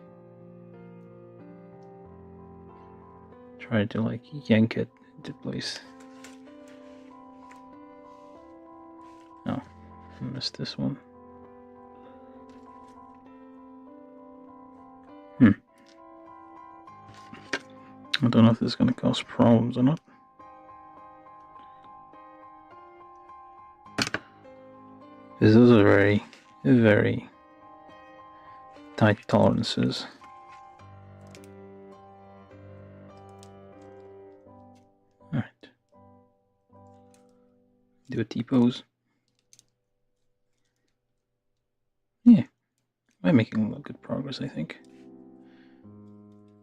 try to like yank it into place. Oh, I missed this one. I don't know if this is going to cause problems or not. Because those are very, very tight tolerances. Do a T-pose. Yeah, I'm making good progress, I think.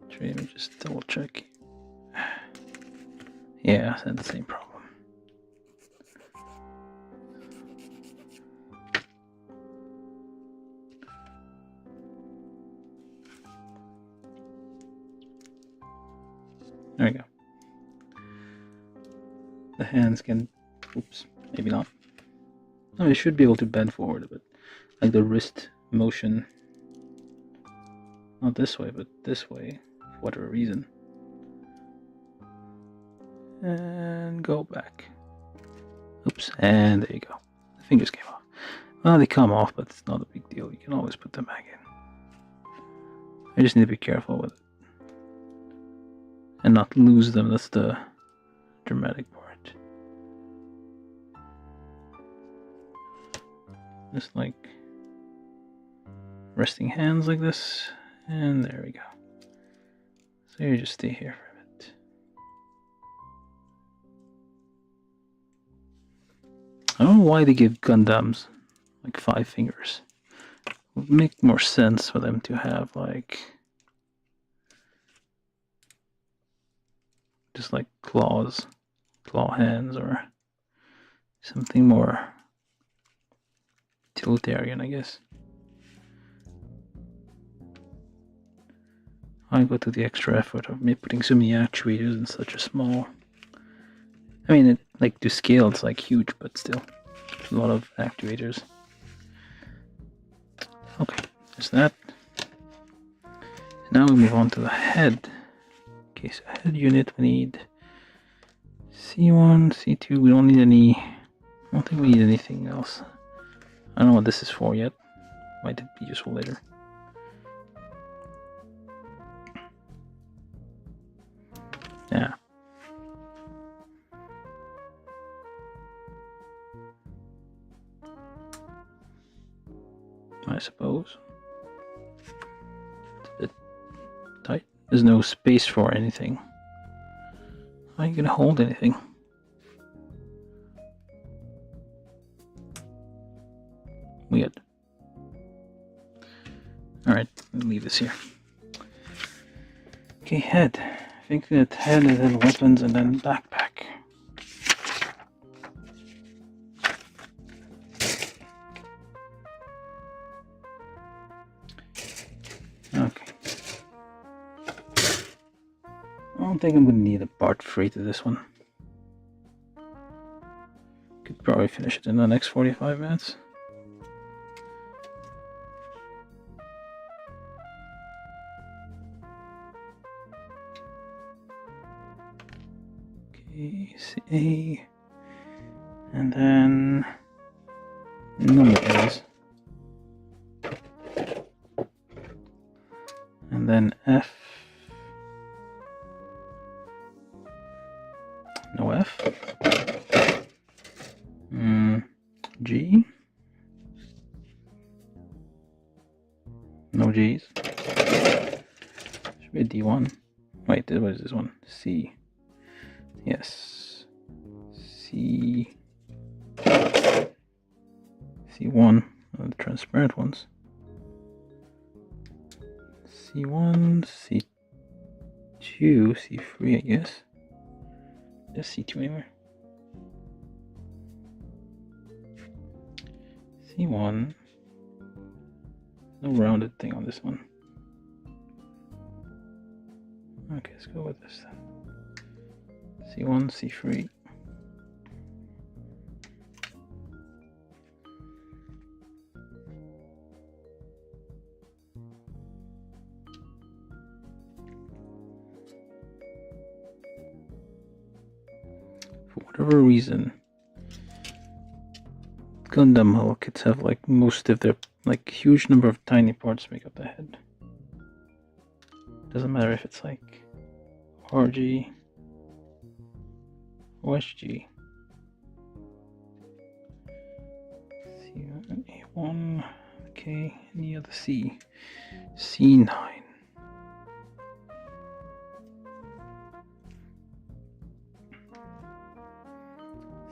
Let me just double check. Yeah, I had the same problem. There we go. The hands can, oops, maybe not. No, it should be able to bend forward a bit. Like the wrist motion. Not this way, but this way, for whatever reason. And go back. Oops, and there you go. The fingers came off. Well, they come off, but it's not a big deal. You can always put them back in. I just need to be careful with it. And not lose them, that's the dramatic part. Just like resting hands like this, and there we go. So you just stay here for a bit. I don't know why they give Gundams like 5 fingers. It would make more sense for them to have like just like claw hands, or something more utilitarian, I guess. I go to the extra effort of me putting so many actuators in such a small. I mean, it, like to scale, it's like huge, but still, a lot of actuators. Okay, there's that. Now we move on to the head. Okay, so head unit, we need C1, C2. We don't need any. I don't think we need anything else. I don't know what this is for yet. Might be useful later. Yeah. I suppose. It's a bit tight. There's no space for anything. How are you gonna hold anything? Weird. Alright, leave this here. Okay, head. I think that head and then weapons and then backpack. Okay. I don't think I'm gonna need a part 3 to this one. Could probably finish it in the next 45 minutes. Okay, A, and then number A's, and then F. No F. G. No G's. Should be a D1. Wait, what is this one? C. Yes. C. C1. The transparent ones. C1, C2, C3, I guess. Just C2 anywhere. C1. No rounded thing on this one. Okay, let's go with this then. C1, C3. For whatever reason, Gundam model kits have like most of their like huge number of tiny parts make up the head. Doesn't matter if it's like RG or SG. C1, A1, okay, any other C. C9.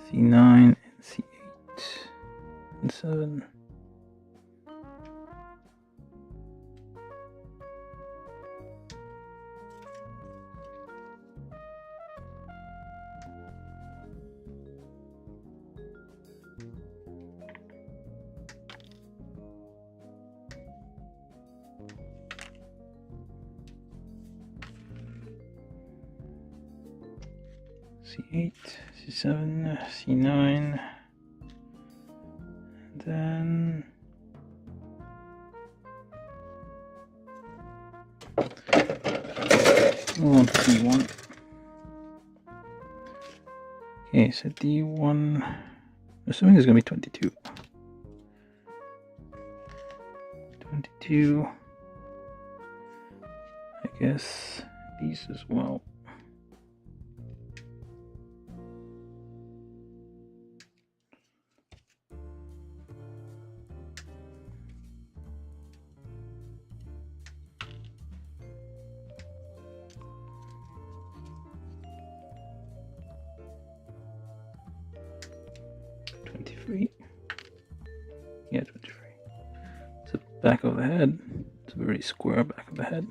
C9 and C8 and 7. C8, C7, C9, and then move on to C1. Okay, so D1, I'm assuming it's going to be 22. 22, I guess these as well. Yeah, 23. It's the back of the head. It's a very square back of the head.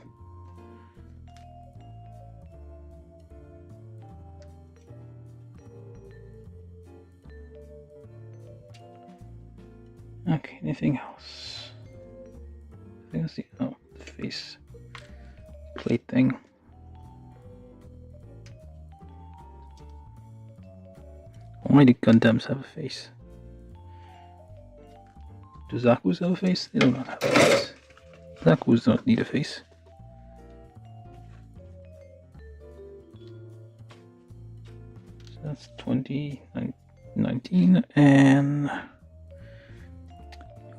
Okay, anything else? I think that's the face plate thing. Why do Gundams have a face? Do Zaku's have a face? They do not have a face. Zaku's don't need a face. So that's 2019, and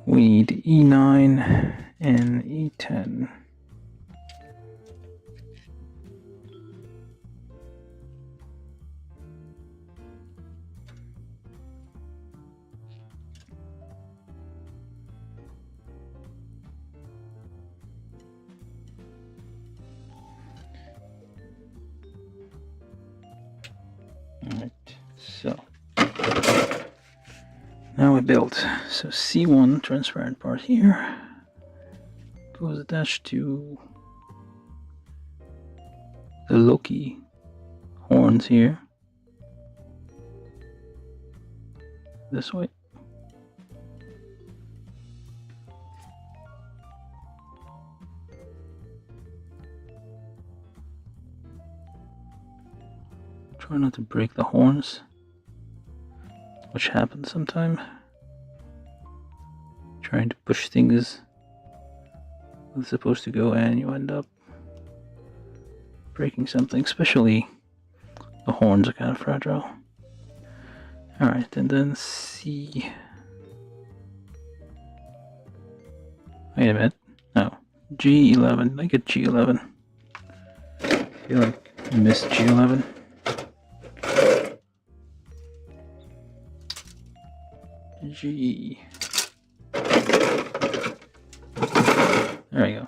we need E9 and E10. Alright, so now we built. So C1 transparent part here goes attached to the Loki horns here. This way. Try not to break the horns, which happens sometimes. Trying to push things where it's supposed to go, and you end up breaking something, especially the horns are kind of fragile. Alright, and then C. Wait a minute. No. G11. I get G11. I feel like I missed G11. G. There we go.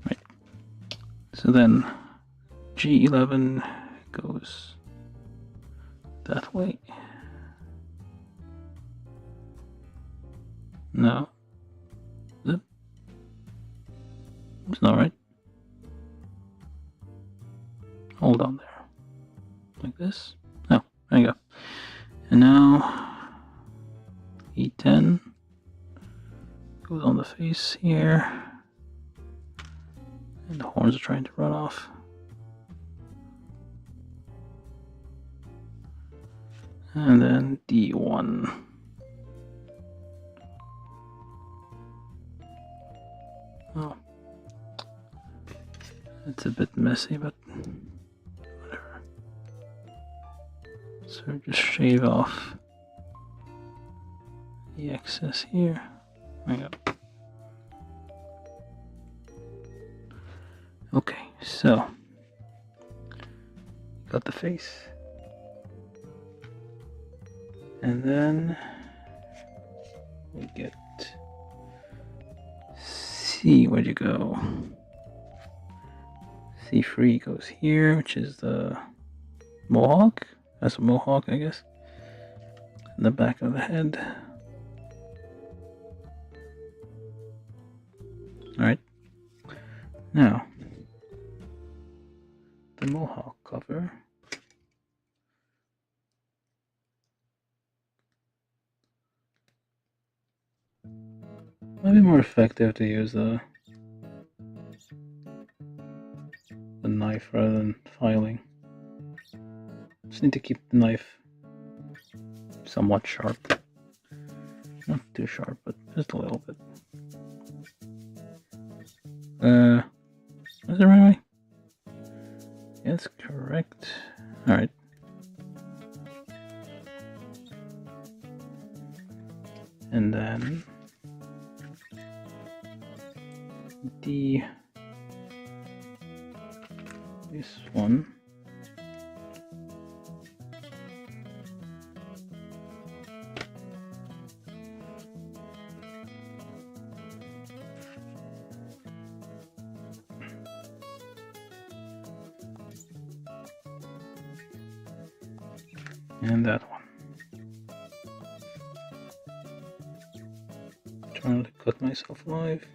Right. So then G11 goes that way. No. Is it? It's not right. Hold on there. Like this. Oh, there you go. And now E10 goes on the face here. And the horns are trying to run off. And then D1. Oh. It's a bit messy, but whatever. So just shave off the excess here. There you go. Okay, so got the face. And then we get C. Where'd you go? C3 goes here, which is the mohawk. That's a mohawk, I guess. In the back of the head. Alright. Now, the mohawk cover. Might be more effective to use the knife rather than filing. Just need to keep the knife somewhat sharp. Not too sharp, but just a little bit. Is it right way? Yes, correct. Alright. And then this one. And that one. Trying to cut myself alive.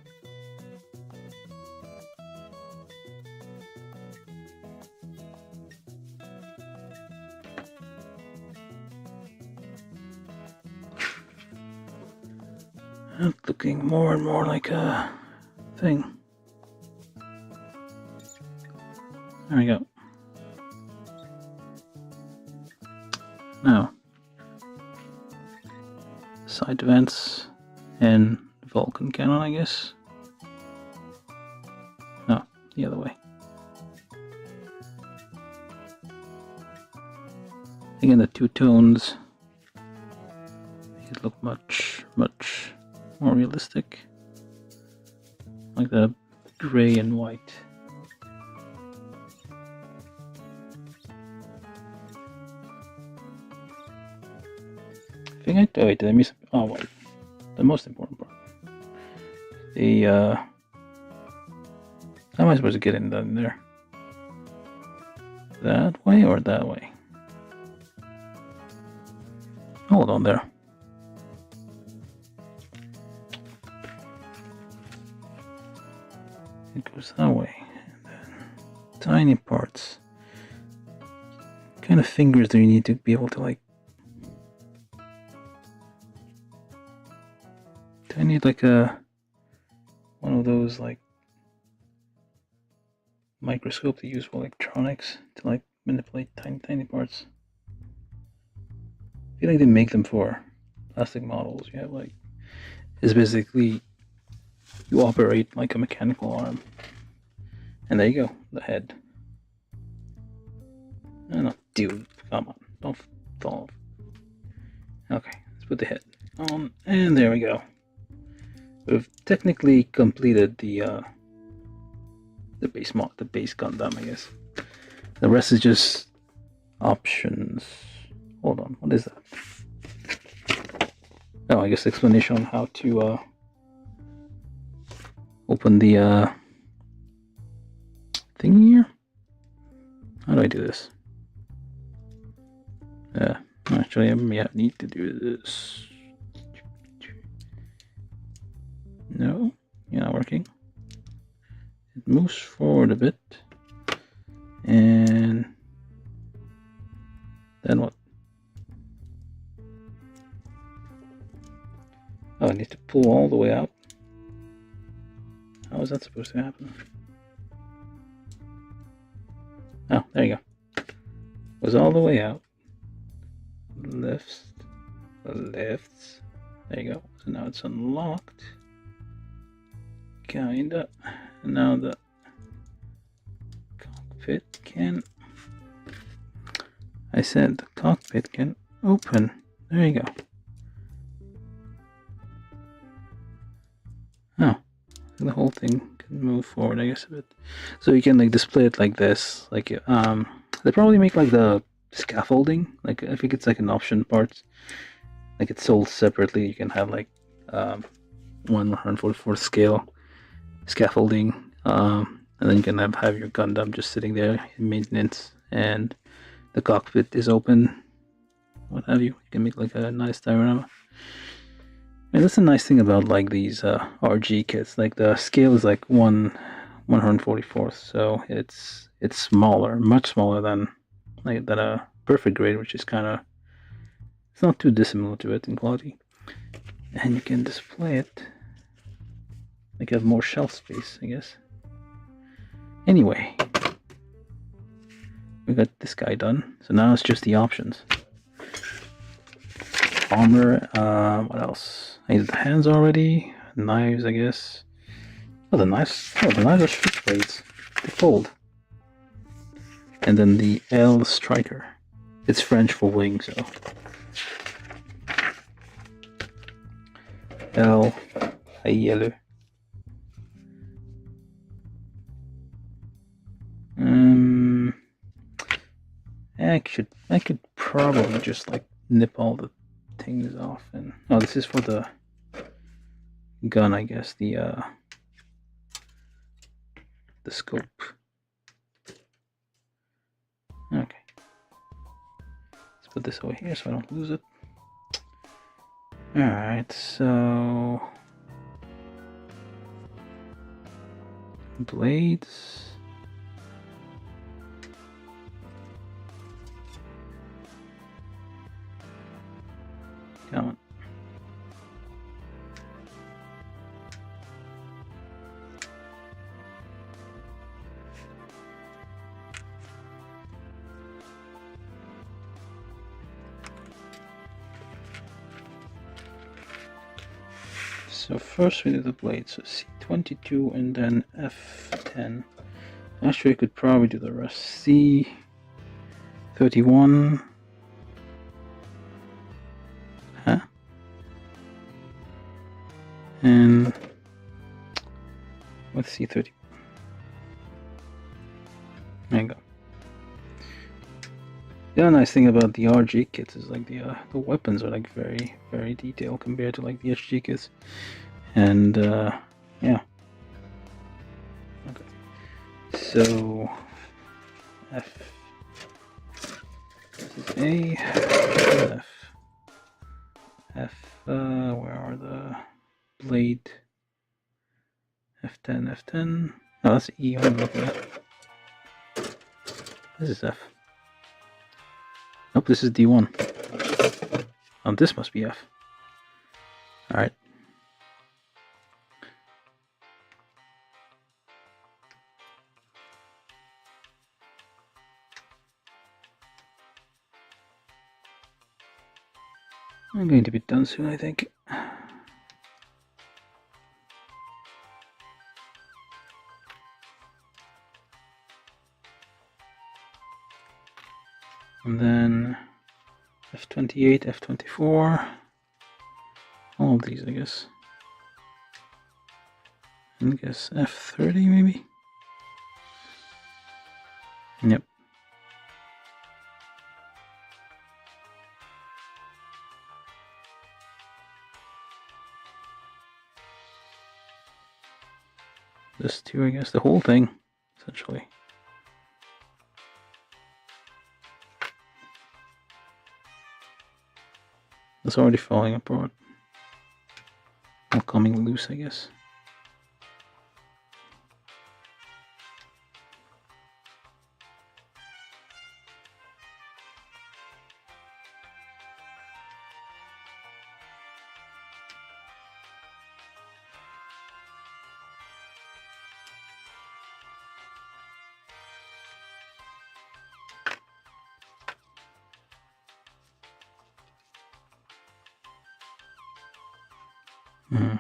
And looking more and more like a thing. There we go. Now, side vents and Vulcan cannon, I guess. No, the other way. Again, the two tones make it look much more realistic, like the gray and white. I think did I miss? Oh wait, the most important part. The how am I supposed to get in there? That way or that way? Hold on there. It goes that way, and then tiny parts. What kind of fingers do you need to be able to like? I need like one of those like microscope to use for electronics to like manipulate tiny parts. I feel like they make them for plastic models. You have like, it's basically you operate like a mechanical arm, and there you go, the head. No, dude, come on, don't fall off. Okay, let's put the head on, and there we go. We've technically completed the base mod, the base Gundam, I guess. The rest is just options. Hold on, what is that? Oh, I guess explanation on how to open the thing here. How do I do this? Actually, I need to do this. No, you're not working. It moves forward a bit. And then what? Oh, I need to pull all the way out. How is that supposed to happen? Oh, there you go. Goes all the way out. Lifts. Lifts. There you go. So now it's unlocked. Kinda. And now the cockpit can. I said the cockpit can open. There you go. Oh, the whole thing can move forward, I guess, a bit. So you can like display it like this. Like they probably make like the scaffolding. Like I think it's like an option part. Like it's sold separately. You can have like 1/144 scale scaffolding, and then you can have your Gundam just sitting there in maintenance, and the cockpit is open, what have you. You can make like a nice diorama. And that's a nice thing about like these RG kits. Like the scale is like 1/144th, so it's smaller, much smaller than a perfect grade, which is kind of, it's not too dissimilar to it in quality. And you can display it. Like you have more shelf space, I guess. Anyway, we got this guy done. So now it's just the options. Armor, what else? I did the hands already. Knives, I guess. Oh, the knives are switchblades. They fold. And then the L striker. It's French for wing, so. L, Aile. I could probably just like nip all the things off, and oh, this is for the gun, I guess, the scope. Okay, let's put this over here so I don't lose it. Alright, so blades. Come on. So first we do the blade, so C22 and then F10. Actually I could probably do the rest. C31. Huh? And what's C30? There you go. The other nice thing about the RG kits is like the weapons are like very, very detailed compared to like the HG kits, and yeah. Okay, so F. This is A. F. F. Where are the blade? F10. F10. No, that's E. I'm looking at. This is F. Nope, this is D1. Oh, this must be F. Alright. I'm going to be done soon, I think. And then F28, F24, all of these, I guess. And I guess F30 maybe? Yep. This too, I guess, the whole thing, essentially. It's already falling apart. Or coming loose, I guess. Mm.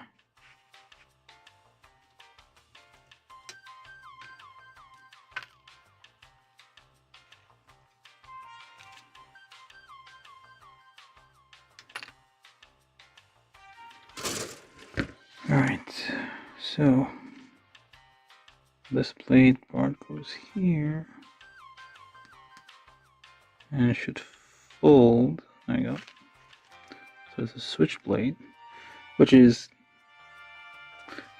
Alright, so this blade part goes here, and it should fold. There you go. So it's a switch blade. which is,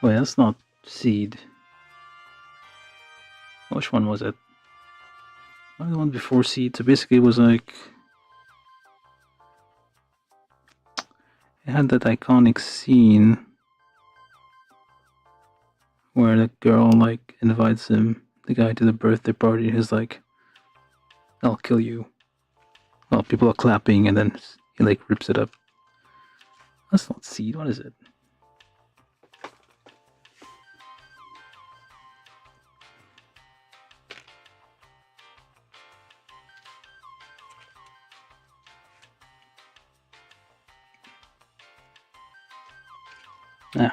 wait, that's not seed. Which one was it? The one before seed. So basically, it was like it had that iconic scene where the girl like invites the guy to the birthday party. He's like, "I'll kill you." Well, people are clapping, and then he like rips it up. That's not seed. What is it?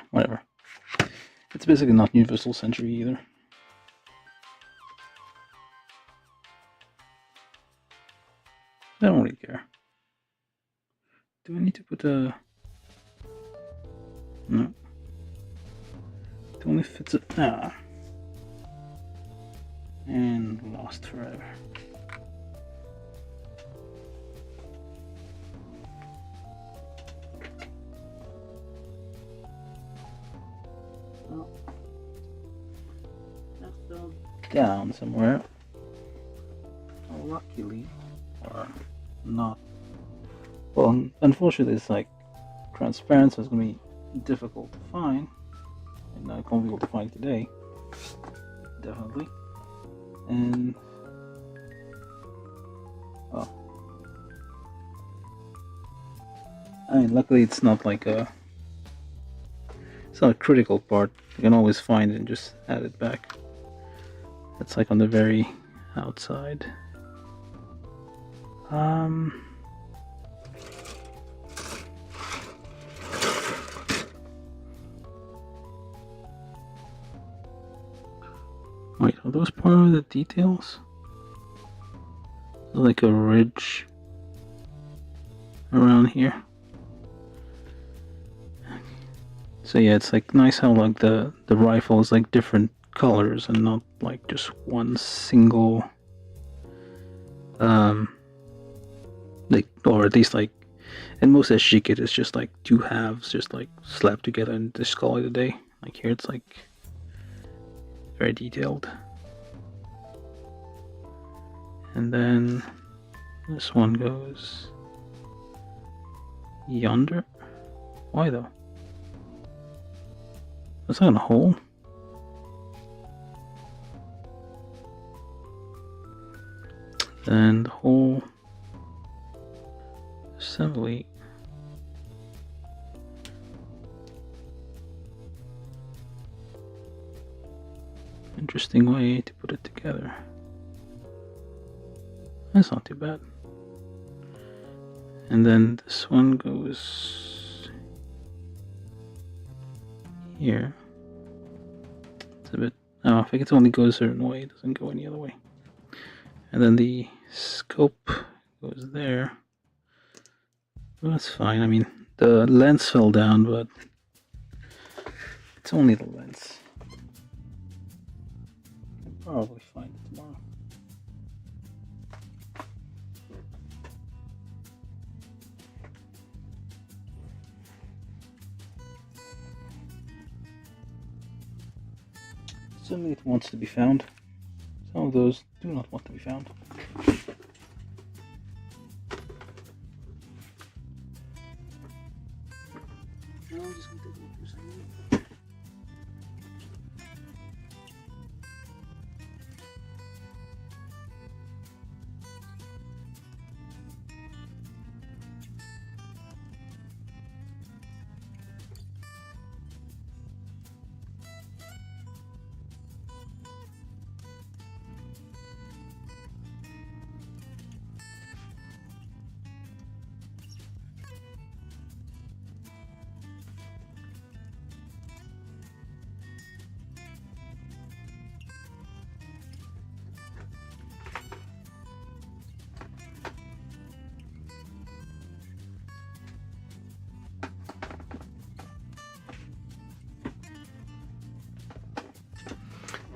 Whatever. It's basically not Universal Century either. I don't really care. Do I need to put a... No. It only fits it... And lost forever. Well, that's still down somewhere. Luckily, or not. Well, unfortunately, it's like transparent, so it's gonna be difficult to find, and not gonna be able to find today. Definitely. And well, I mean, luckily it's not like it's not a critical part. You can always find it and just add it back. It's like on the very outside. Wait, are those part of the details? Like a ridge around here. So yeah, it's like nice how like the rifle is like different colors and not like just one single like, or at least like in most SG kit it's just like two halves just like slapped together and just call it a day. Like here it's like very detailed. And then this one goes yonder. Why though? That's not a hole. Then the whole assembly interesting way to put it together. That's not too bad. And then this one goes here. It's a bit, oh, I think it only goes a certain way, it doesn't go any other way. And then the scope goes there. Well, that's fine. I mean, the lens fell down, but it's only the lens. I'll probably find it tomorrow. Assuming it wants to be found. Some of those do not want to be found. No, I'm just going to take a look for a second.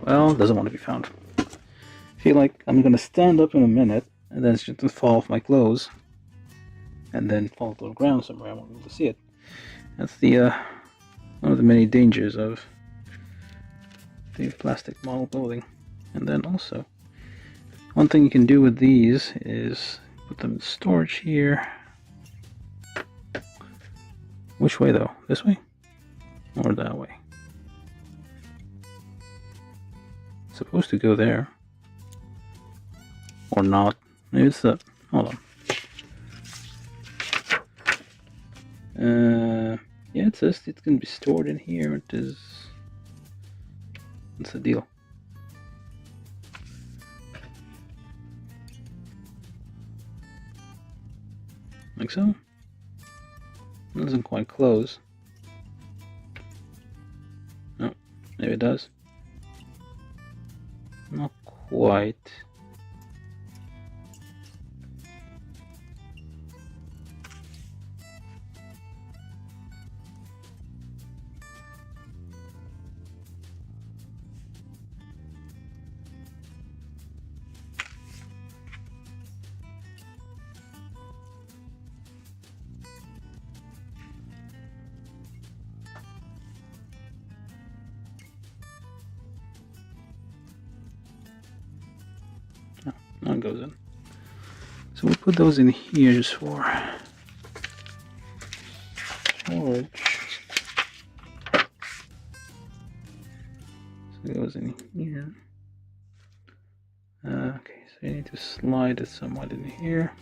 Well, doesn't want to be found. I feel like I'm gonna stand up in a minute and then it's just fall off my clothes and then fall to the ground somewhere. I won't be able to see it. That's the one of the many dangers of the plastic model building. And then also, one thing you can do with these is put them in storage here. Which way though? This way? Or that way? It's supposed to go there. Or not. Maybe it's that. Hold on. Yeah, it says it can be stored in here. It is. What's the deal? Like so? It doesn't quite close. No, maybe it does. Not quite. Now it goes in. So we'll put those in here just for storage. So it goes in here. Okay, so you need to slide it somewhat in here.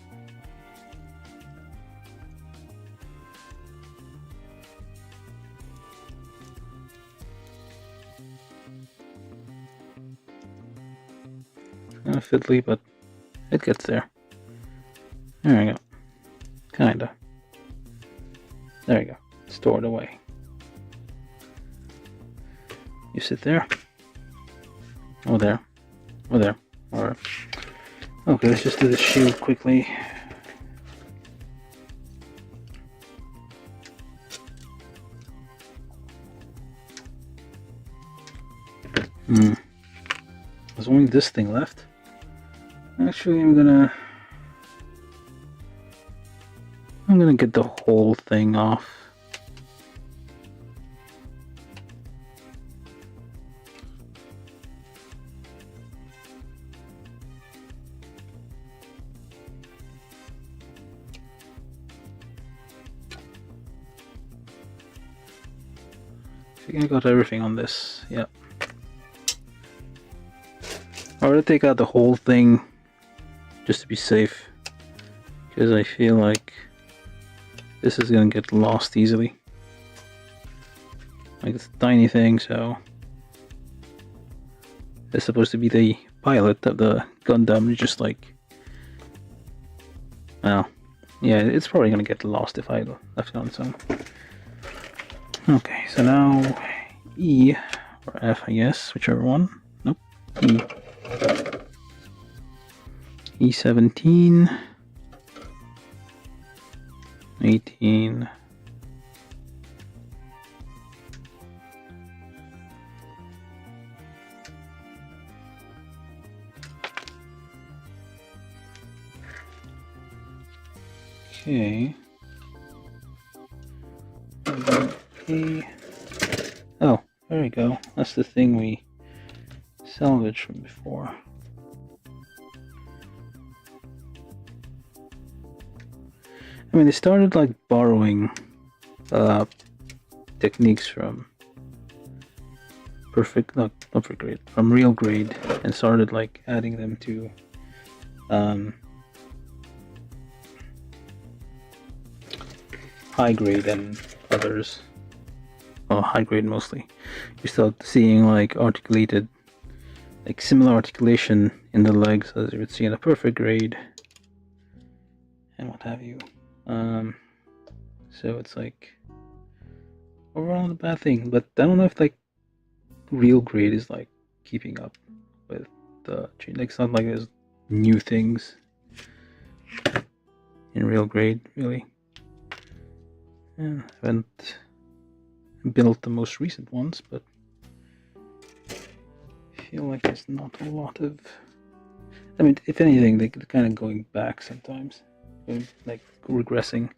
Kind of fiddly, but it gets there. There we go. Kinda. There we go. Stored away. You sit there. Oh, there. Oh, there. Alright. Okay, let's just do the shield quickly. There's only this thing left. Actually, I'm gonna get the whole thing off. I think I got everything on this. Yeah. I'm gonna take out the whole thing just to be safe, because I feel like this is gonna get lost easily. Like, it's a tiny thing, so it's supposed to be the pilot of the Gundam. It's just like, well, yeah, it's probably gonna get lost if I left it on its own. Okay, so now E or F, I guess, whichever one. Nope, E. E17, 18, okay, A. Oh, there we go. That's the thing we salvaged from before. I mean, they started like borrowing techniques from not perfect grade, from real grade, and started like adding them to high grade and others. Well, high grade mostly. You start seeing like articulated, like similar articulation in the legs as you would see in a perfect grade, and what have you. So it's like overall not a bad thing, but I don't know if like real grade is like keeping up with the change. Like, it's not like there's new things in real grade, really. Yeah, I haven't built the most recent ones, but I feel like there's not a lot of. I mean, if anything, they're kind of going back sometimes, like regressing.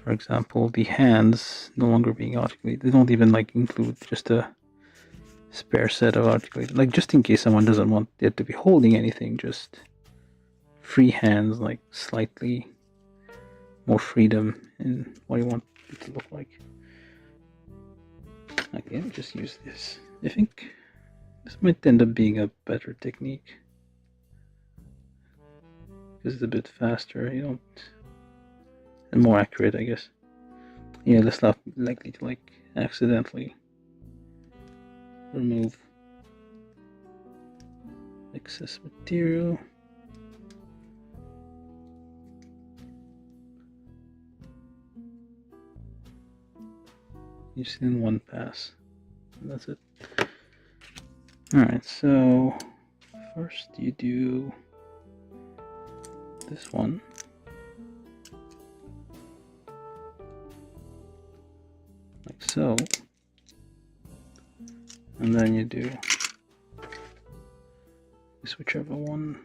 For example, the hands no longer being articulated. They don't even like include just a spare set of articulated, like just in case someone doesn't want it to be holding anything, just free hands, like slightly more freedom in what you want it to look like. Again, just use this. I think this might end up being a better technique because it's a bit faster, you don't, and more accurate, I guess. Yeah, less likely to like accidentally remove excess material. Just in one pass. And that's it. Alright, so first you do this one. Like so. And then you do this, whichever one.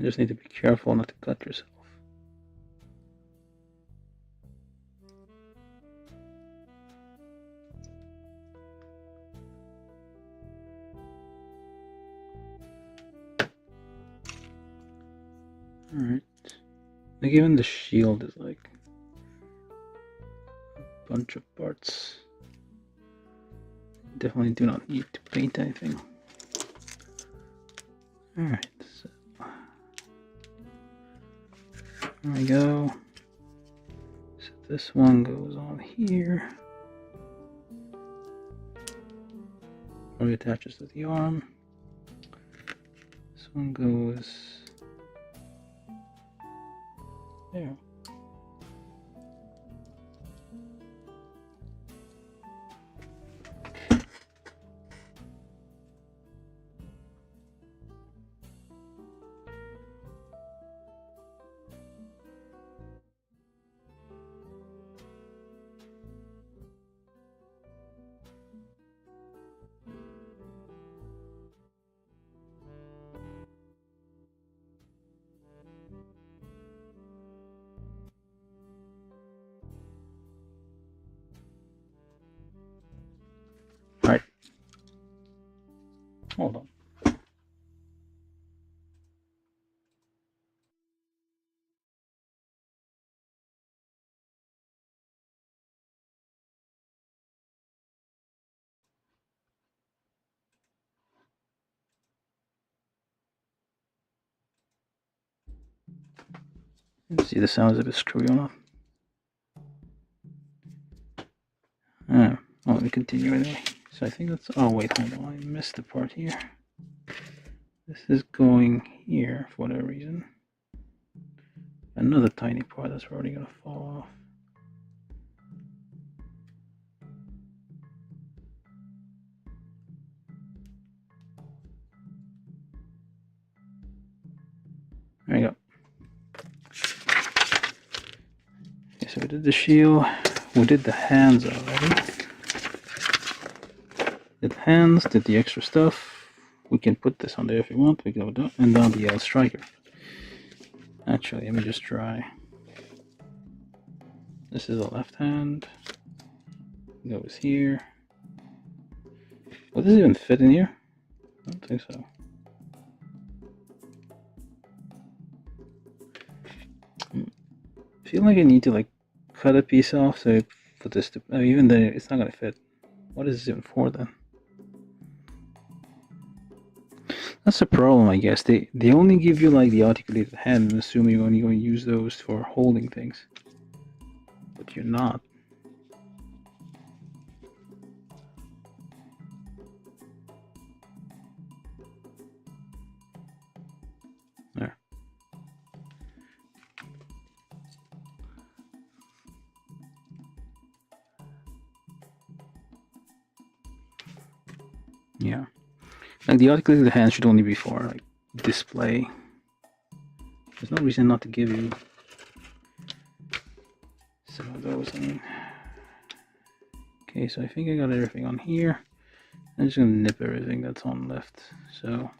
You just need to be careful not to cut yourself. Alright. Like even the shield is like a bunch of parts. Definitely do not need to paint anything. Alright, so there we go. So this one goes on here. Or it attaches to the arm. This one goes there. Alright. Hold on. Let's see the sounds of it screwy or not. Well, let me continue anyway. So I think that's, oh wait, hold on, I missed the part here. This is going here for whatever reason. Another tiny part that's already gonna fall off. There you go. Okay, so we did the shield. We did the hands already. Did the hands, did the extra stuff. We can put this on there if you want. We go down and down the L striker. Actually, let me just try. This is the left hand. It goes here. Will this even fit in here? I don't think so. I feel like I need to like cut a piece off so I put this to, even then it's not gonna fit. What is it even for then? That's the problem, I guess. They only give you like the articulated hand, assuming you're only going to use those for holding things, but you're not. There. Yeah. Like the articulated hand should only be for like display. There's no reason not to give you was saying. Okay, so I think I got everything on here. I'm just gonna nip everything that's on left. So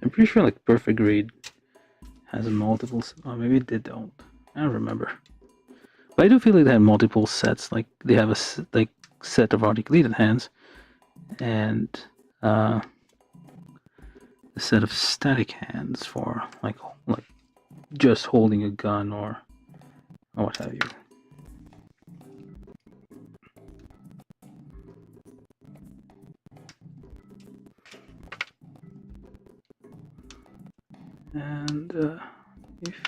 I'm pretty sure like Perfect Grade has multiples. Oh, maybe they don't. I don't remember. But I do feel like they have multiple sets. Like they have a set of articulated hands and a set of static hands for like just holding a gun or what have you. And if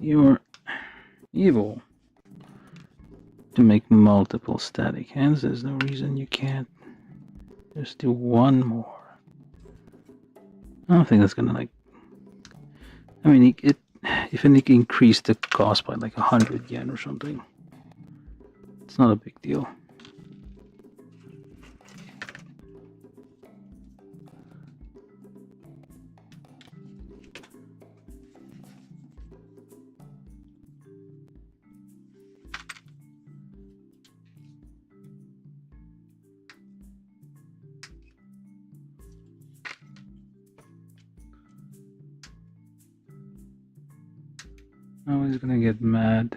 you're able to make multiple static hands, there's no reason you can't just do one more. I don't think that's gonna like. I mean, if it can increase the cost by like 100 yen or something, it's not a big deal. No one's gonna get mad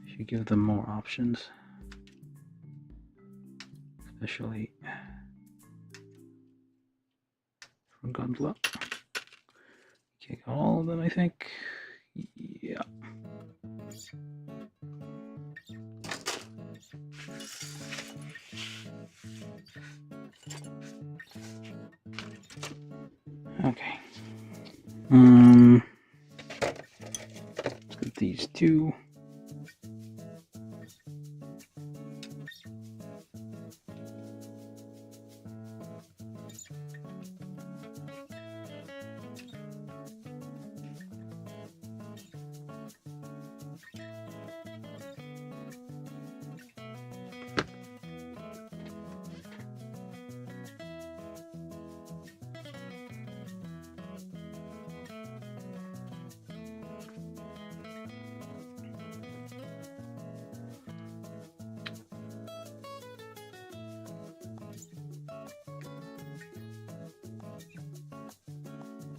if you give them more options, especially for Gundam. Okay, got all of them, I think. Yeah. Okay. Let's get these two.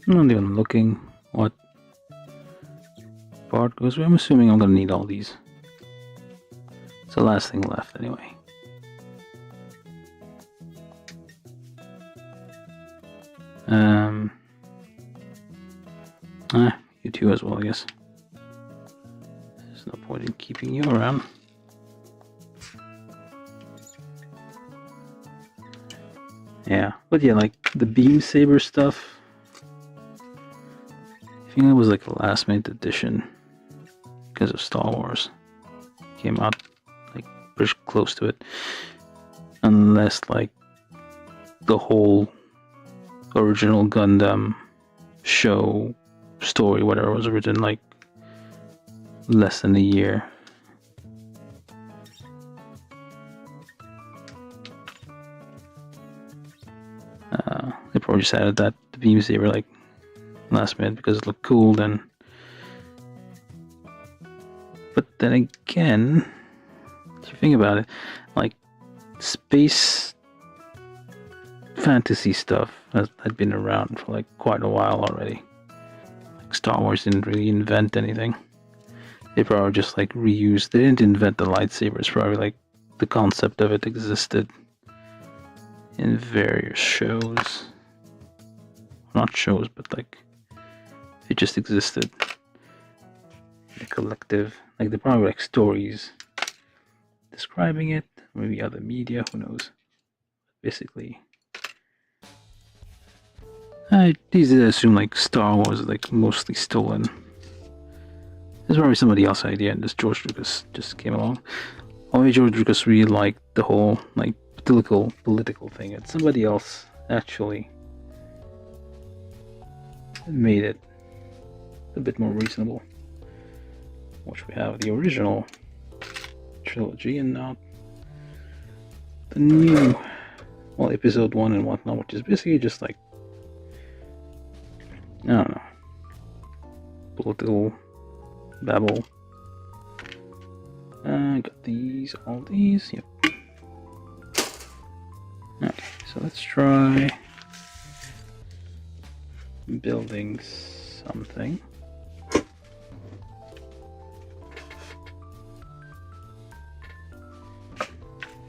I'm not even looking what part goes where. I'm assuming I'm gonna need all these. It's the last thing left anyway. You two as well, I guess. There's no point in keeping you around. Yeah, but yeah, like the beam saber stuff. I think it was like a last minute addition because of Star Wars. Came out like pretty close to it. Unless like the whole original Gundam show, story, whatever, was written like less than a year. They probably just added that the beam saber like last minute because it looked cool then. But then again, if you think about it, like space fantasy stuff had been around for like quite a while already. Like Star Wars didn't really invent anything. They probably just like reused. They didn't invent the lightsabers. Probably like the concept of it existed in various shows. Not shows, but like it just existed in a collective. Like they probably like stories describing it, maybe other media, who knows. Basically, I easily assume like Star Wars is like mostly stolen. There's probably somebody else's idea, and this George Lucas just came along. Or maybe George Lucas really liked the whole like political thing, and somebody else actually made it a bit more reasonable. Which we have the original trilogy and now the new well, episode 1 and whatnot, which is basically just like, I don't know, political babble. Got these, all these, yep. Okay, so let's try building something.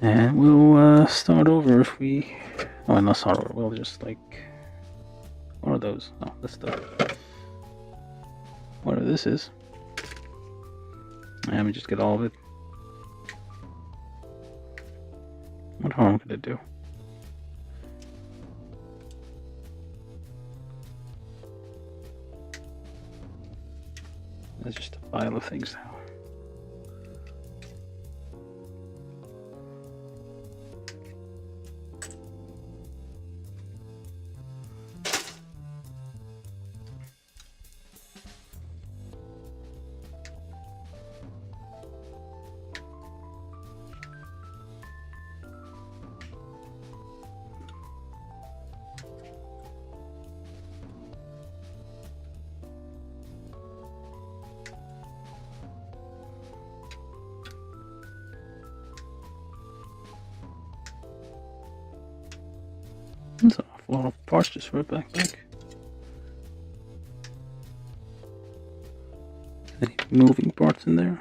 And we'll start over if we... Oh, not start over, we'll just like... What are those? Oh, that's the... Whatever this is. Let me just get all of it. What harm could it do? That's just a pile of things now. That's an awful lot of parts just for a backpack. Any moving parts in there?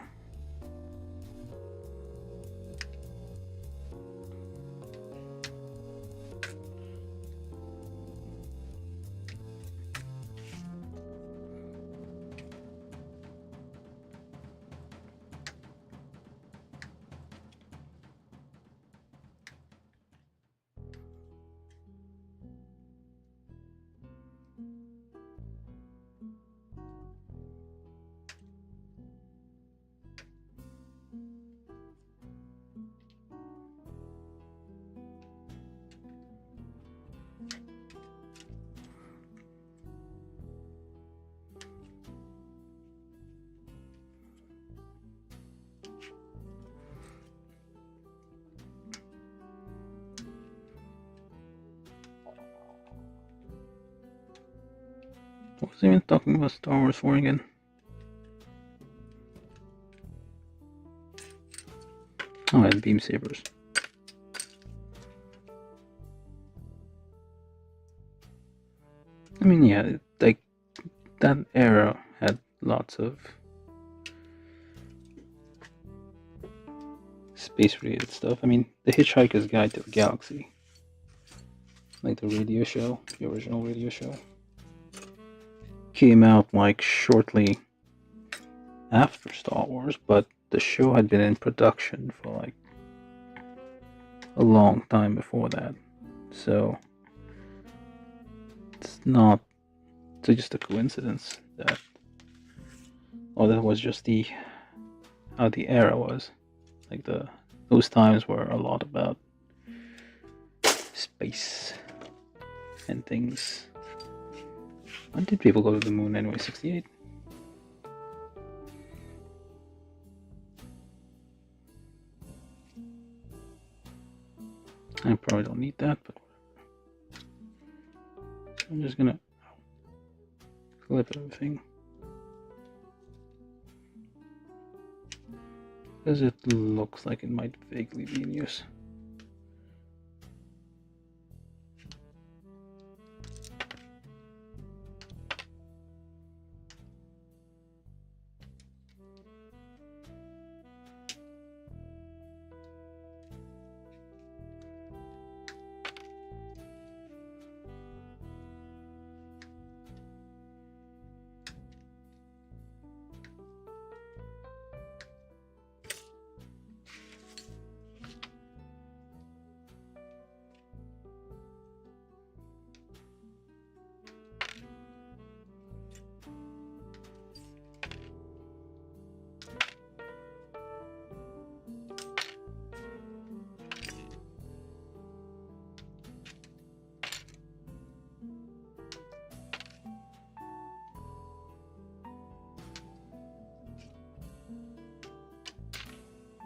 What was I even talking about Star Wars for again? Oh, and beam sabers. I mean, yeah, like that era had lots of space-related stuff. I mean, The Hitchhiker's Guide to the Galaxy, like the radio show, the original radio show, came out like shortly after Star Wars, but the show had been in production for like a long time before that, so it's not just a coincidence that, or that was just the how the era was. Like those times were a lot about space and things. When did people go to the moon anyway? 68? I probably don't need that, but so I'm just gonna clip everything because it looks like it might vaguely be in use.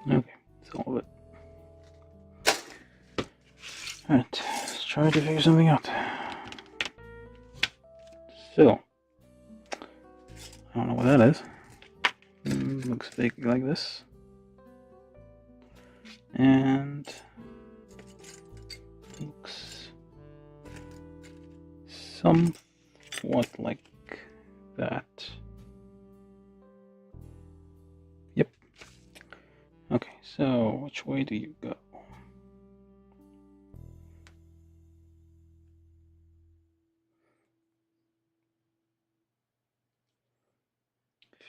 Okay, that's all of it. Alright. try to figure something out. So, I don't know what that is. Looks vaguely like this. And looks somewhat like that. Yep. Okay, so which way do you go?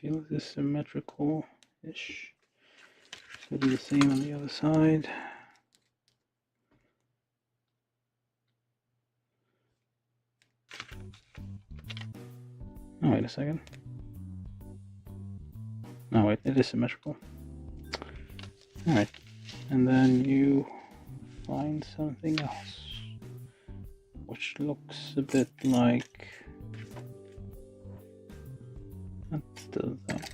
Feel this symmetrical-ish. So do the same on the other side. Oh, wait a second. No, wait, it is symmetrical. Alright, and then you find something else, which looks a bit like... What does that?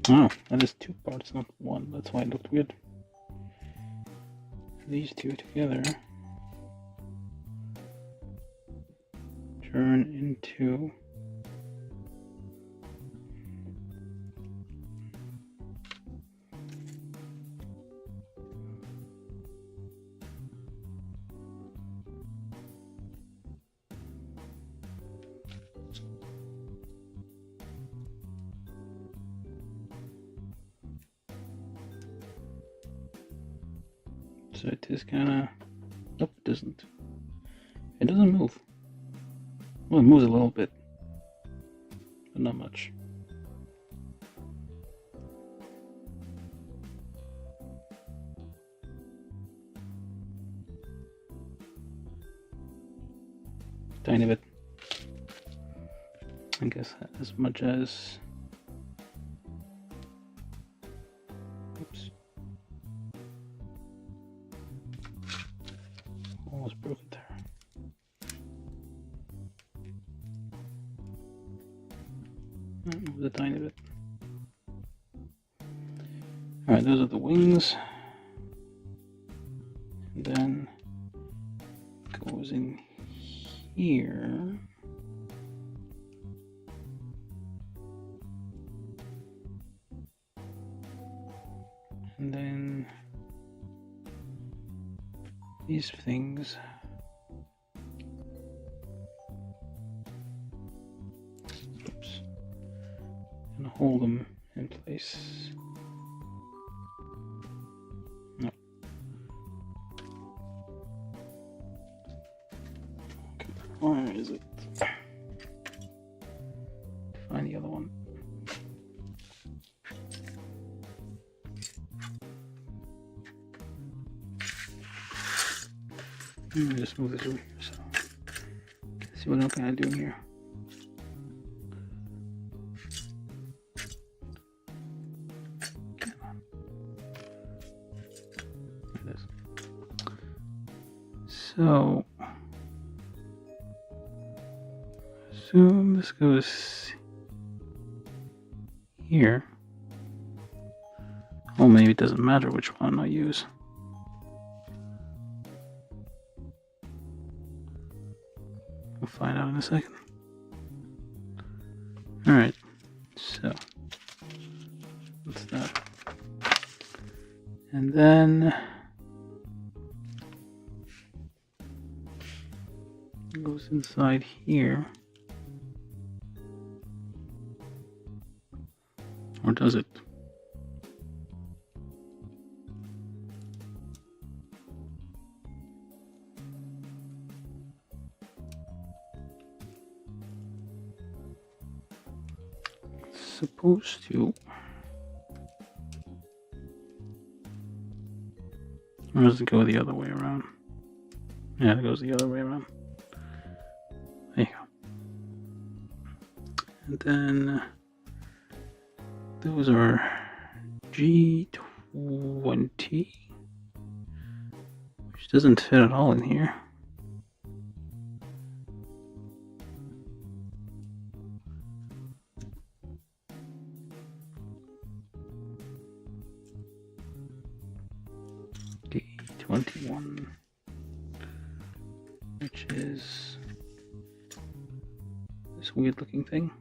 Oh, that is two parts, not one. That's why it looked weird. These two together turn into so it is kinda... Nope, it doesn't. It doesn't move. Well, it moves a little bit, but not much. Tiny bit. I guess as much as... Oops. Almost broke it there. Move a tiny bit. Alright, those are the wings. And then goes in here. And then these things and hold them in place. No. Okay, where is it? Find the other one. Just move this over. So, see what I'm kind of doing here. So, assume this goes here. Oh, maybe it doesn't matter which one I use. We'll find out in a second. Alright, so what's that? And then it goes inside here. Or does it? Supposed to. Or does it go the other way around? Yeah, it goes the other way around. There you go. And then those are G20, which doesn't fit at all in here. D21, which is this weird looking thing.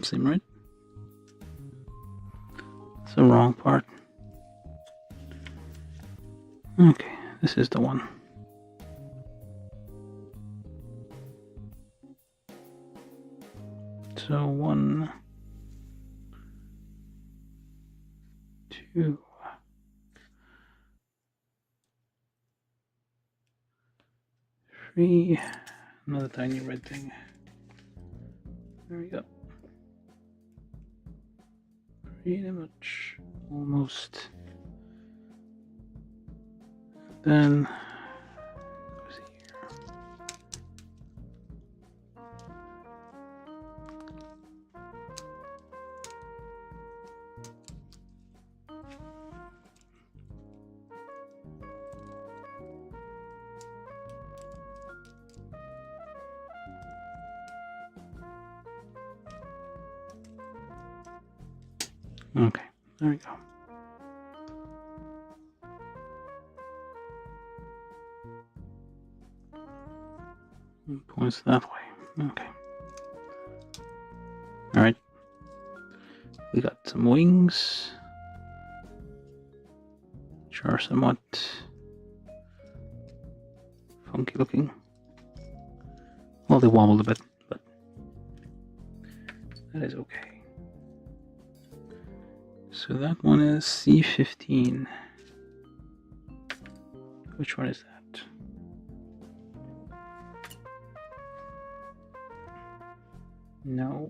Seem right. It's the wrong part. Okay, this is the one. So 1, 2, 3, another tiny red thing. There we go. Pretty much, almost. Then goes here. Okay, there we go. It points that way. Okay. Alright. We got some wings, which are somewhat funky looking. Well, they wobbled a bit, but that is okay. So that one is C15. Which one is that? No.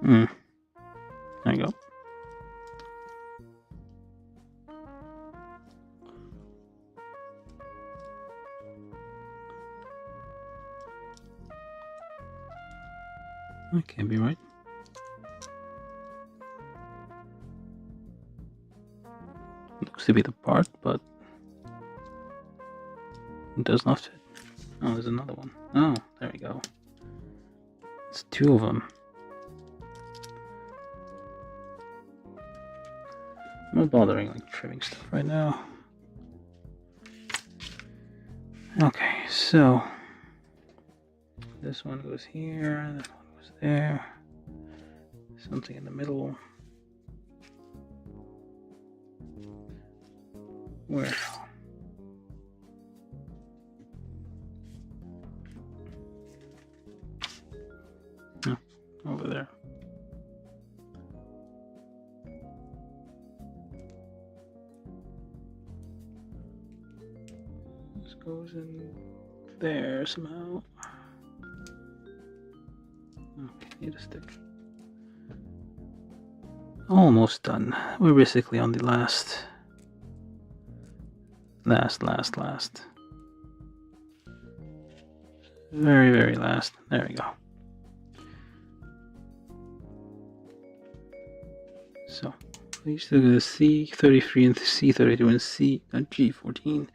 There you go. That can't be right. Looks to be the part, but it does not fit. Oh, there's another one. Oh, there we go. It's two of them. I'm not bothering like trimming stuff right now. Okay, so this one goes here, that one goes there. Something in the middle. Where? Oh, over there. This goes in there somehow. Okay, need a stick. Almost done. We're basically on the last. Very, very last. There we go. So, we used to go to C33 and C32 and G14,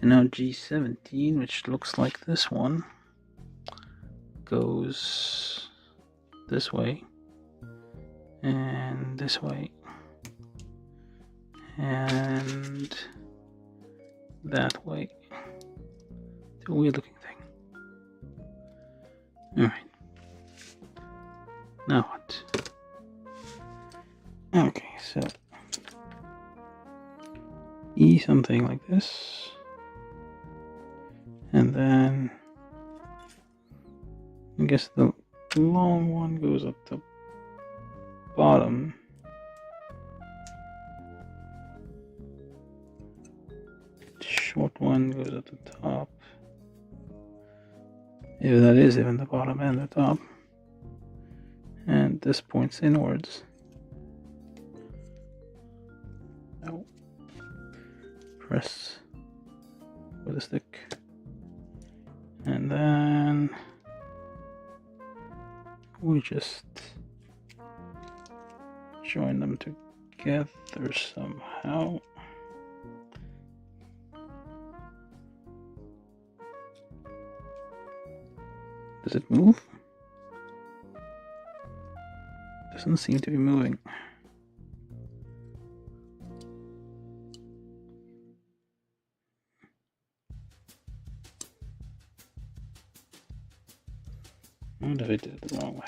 and now G17, which looks like this one, goes this way, and this way, and that way. It's a weird looking thing. Alright. Now what? Okay, so E something like this. And then I guess the long one goes up the bottom. Short one goes at the top. If that is even the bottom and the top. And this points inwards. No. Press with a stick. And then we just join them together somehow. Does it move? Doesn't seem to be moving. I wonder if I did it the wrong way.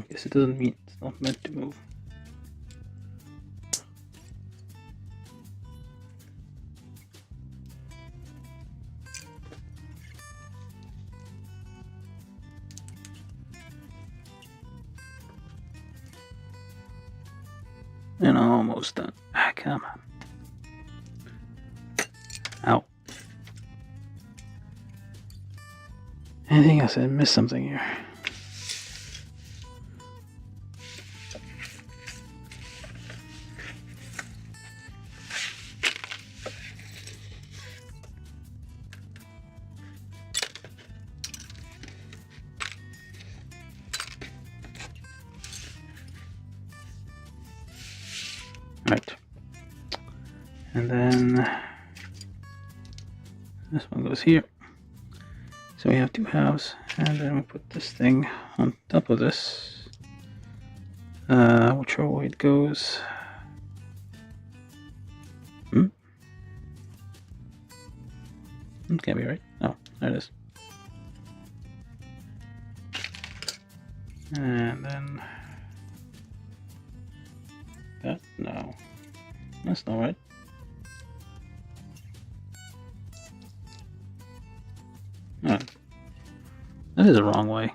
Guess it doesn't mean it's not meant to move. And almost done. Ah, come on. Ow. I think I said missed something here. Right. And then this one goes here. So we have two halves, and then we put this thing on top of this. Whichever way it goes. It can't be right. Oh, there it is. And then that, no, that's not right. No, that is the wrong way.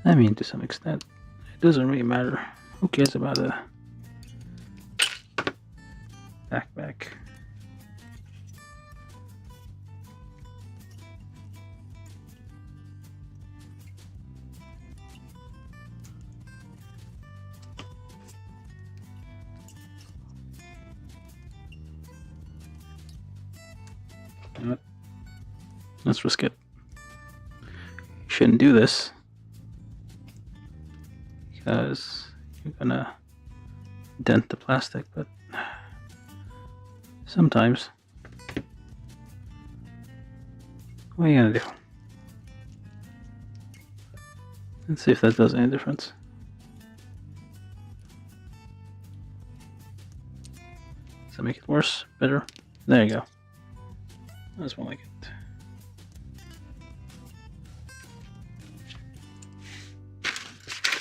I mean, to some extent, it doesn't really matter. Who cares about a backpack? You know what? Let's risk it. Shouldn't do this, because you're gonna dent the plastic, but sometimes, what are you gonna do? Let's see if that does any difference. Does that make it worse? Better? There you go. That's more like it.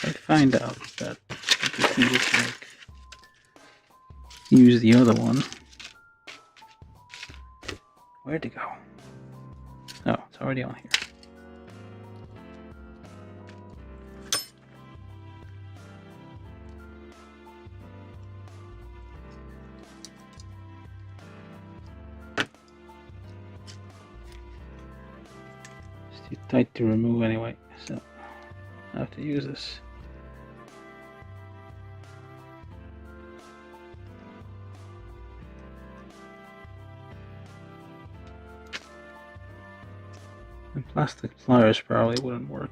I find out that it's easy to use the other one. Where'd it go? Oh, it's already on here. It's too tight to remove anyway, so I have to use this. And plastic pliers probably wouldn't work.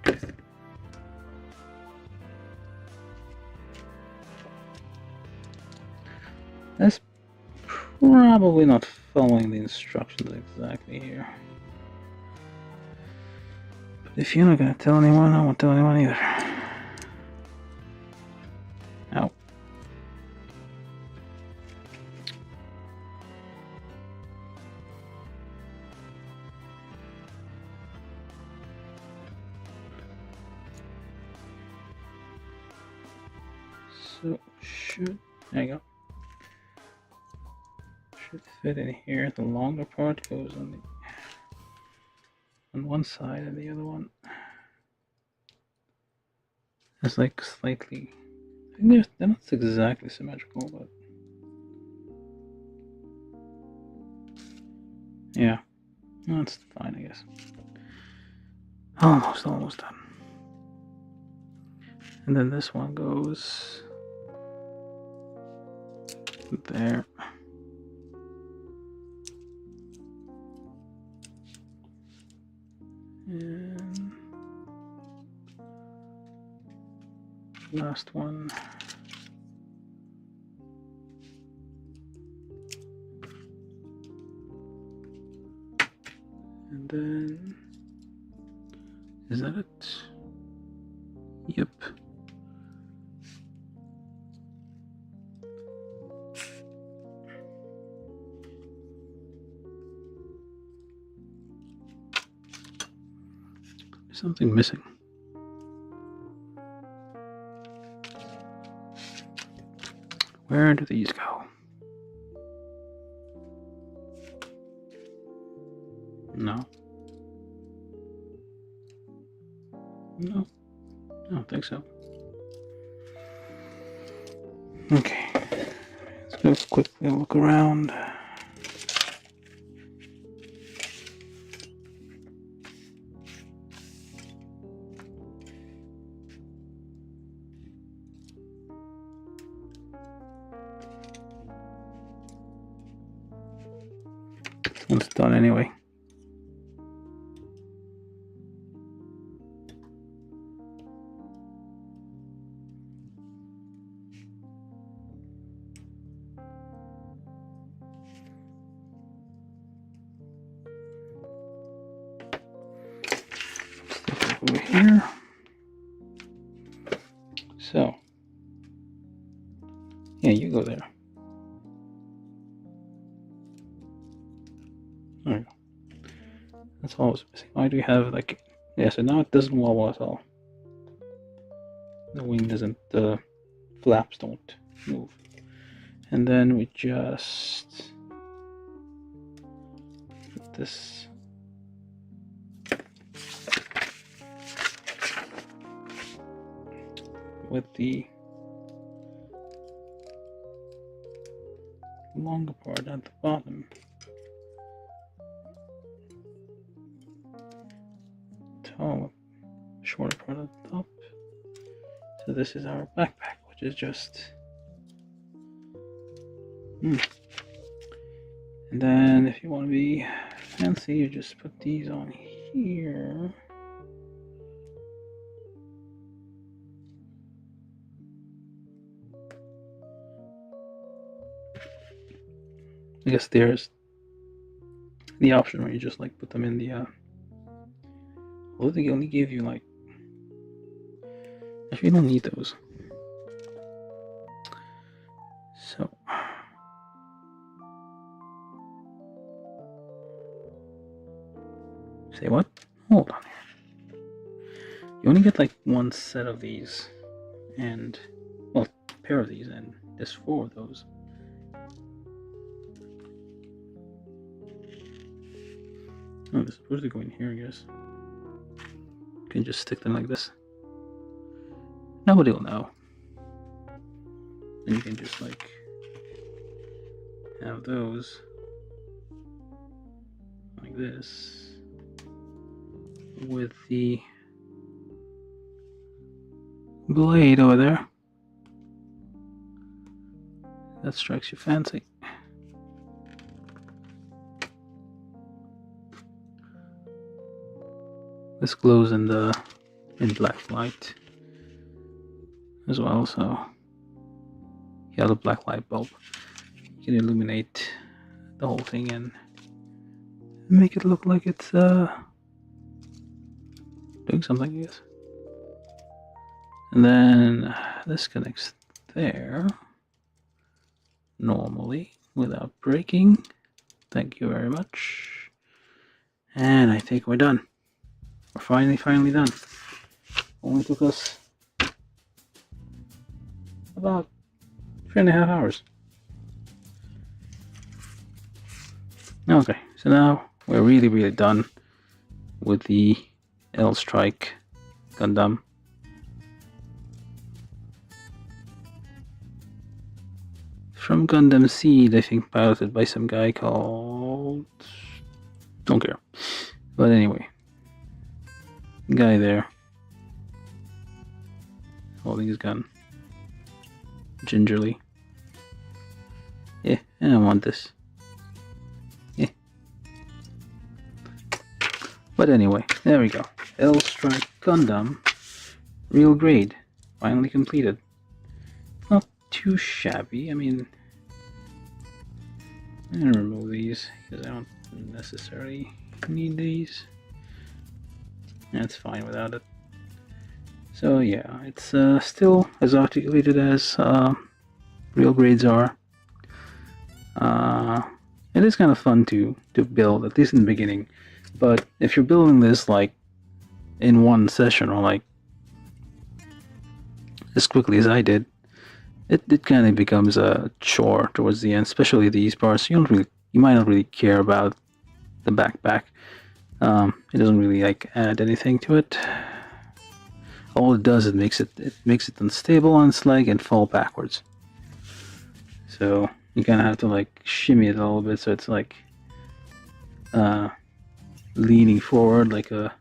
That's probably not following the instructions exactly here. But if you're not gonna tell anyone, I won't tell anyone either. Ow. So there you go. Should fit in here. The longer part goes on one side and the other one It's like slightly. I think they're not exactly symmetrical, but yeah, that's fine, I guess. Almost done. And then this one goes there. And last one. And then, is that it? Yep. There's something missing. Where do these go? No. No. I don't think so. Okay. Let's go quickly look around. It's done anyway. Over here. So, yeah, you go there. There you go. That's all I was missing. Why do we have like, yeah, so now it doesn't wobble at all. The wing doesn't, the flaps don't move. And then we just put this with the longer part at the bottom. Tall, shorter part at the top. So this is our backpack, which is just and then if you want to be fancy, you just put these on here. I guess there's the option where you just like put them in the well, they only give you like, actually you don't need those. So say what? Hold on here. You only get like one set of these, and well, a pair of these, and there's 4 of those. Oh, they're supposed to go in here, I guess. You can just stick them like this. Nobody will know. And you can just like have those like this with the blade over there. That strikes your fancy. This glows in black light as well, so you have a black light bulb. You can illuminate the whole thing and make it look like it's doing something, I guess. And then this connects there normally without breaking. Thank you very much. And I think we're done. We're finally done. Only took us about 3.5 hours. Okay, so now we're really done with the L Strike Gundam. Gundam Seed, I think, piloted by some guy called... Don't care. But anyway, guy there, holding his gun, gingerly. Yeah, I don't want this. Yeah. But anyway, there we go. L-Strike Gundam, real grade, finally completed. Not too shabby. I mean, I'm gonna remove these because I don't necessarily need these. That's fine without it. So yeah, it's still as articulated as real grades are. It is kind of fun to build, at least in the beginning. But if you're building this like in one session or like as quickly as I did, it kind of becomes a chore towards the end, especially these parts. You might not really care about the backpack. It doesn't really like add anything to it. All it does, it makes it unstable on its leg and fall backwards. So you kind of have to like shimmy it a little bit so it's like leaning forward like a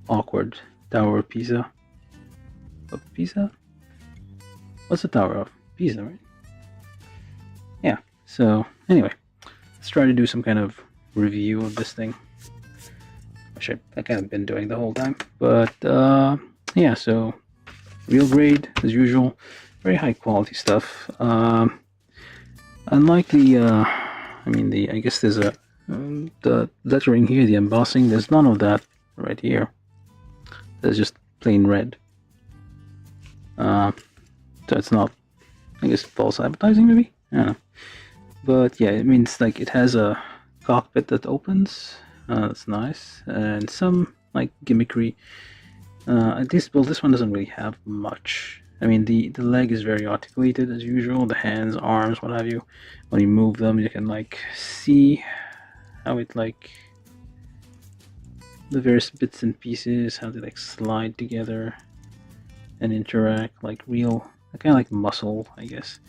awkward Tower of Pisa. Of Pisa? What's the Tower of Pisa, right? Yeah. So anyway, let's try to do some kind of review of this thing, which I kind of been doing the whole time. But yeah, so real grade as usual, very high quality stuff. Unlike the, I guess there's the lettering here, the embossing. There's none of that right here. There's just plain red. So it's not, I guess, false advertising maybe. I don't know. But yeah, it means like it has a cockpit that opens. That's nice, and some like gimmickry. This one doesn't really have much. I mean, the leg is very articulated as usual. The hands, arms, what have you. When you move them, you can like see how it like the various bits and pieces, how they like slide together and interact like real, kind of like muscle, I guess.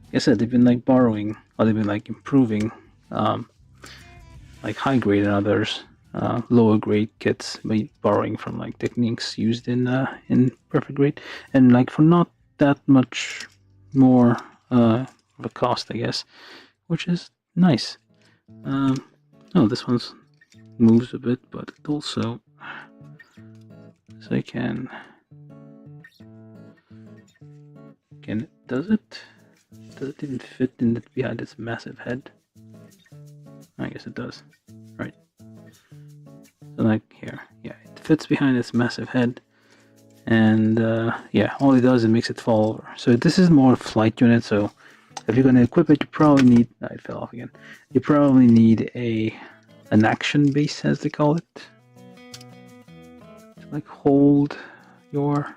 Like I said, they've been like borrowing, or they've been like improving, like high grade and others. Lower grade kits by borrowing from like techniques used in perfect grade, and like for not that much more of a cost, I guess, which is nice. Oh, this one's moves a bit, but it also, so I can does it even fit in it behind its massive head? I guess it does, right? So like here, yeah, it fits behind its massive head, and yeah, all it does is it makes it fall over. So this is more a flight unit. So if you're going to equip it, you probably need, it fell off again. You probably need an action base, as they call it, to like hold your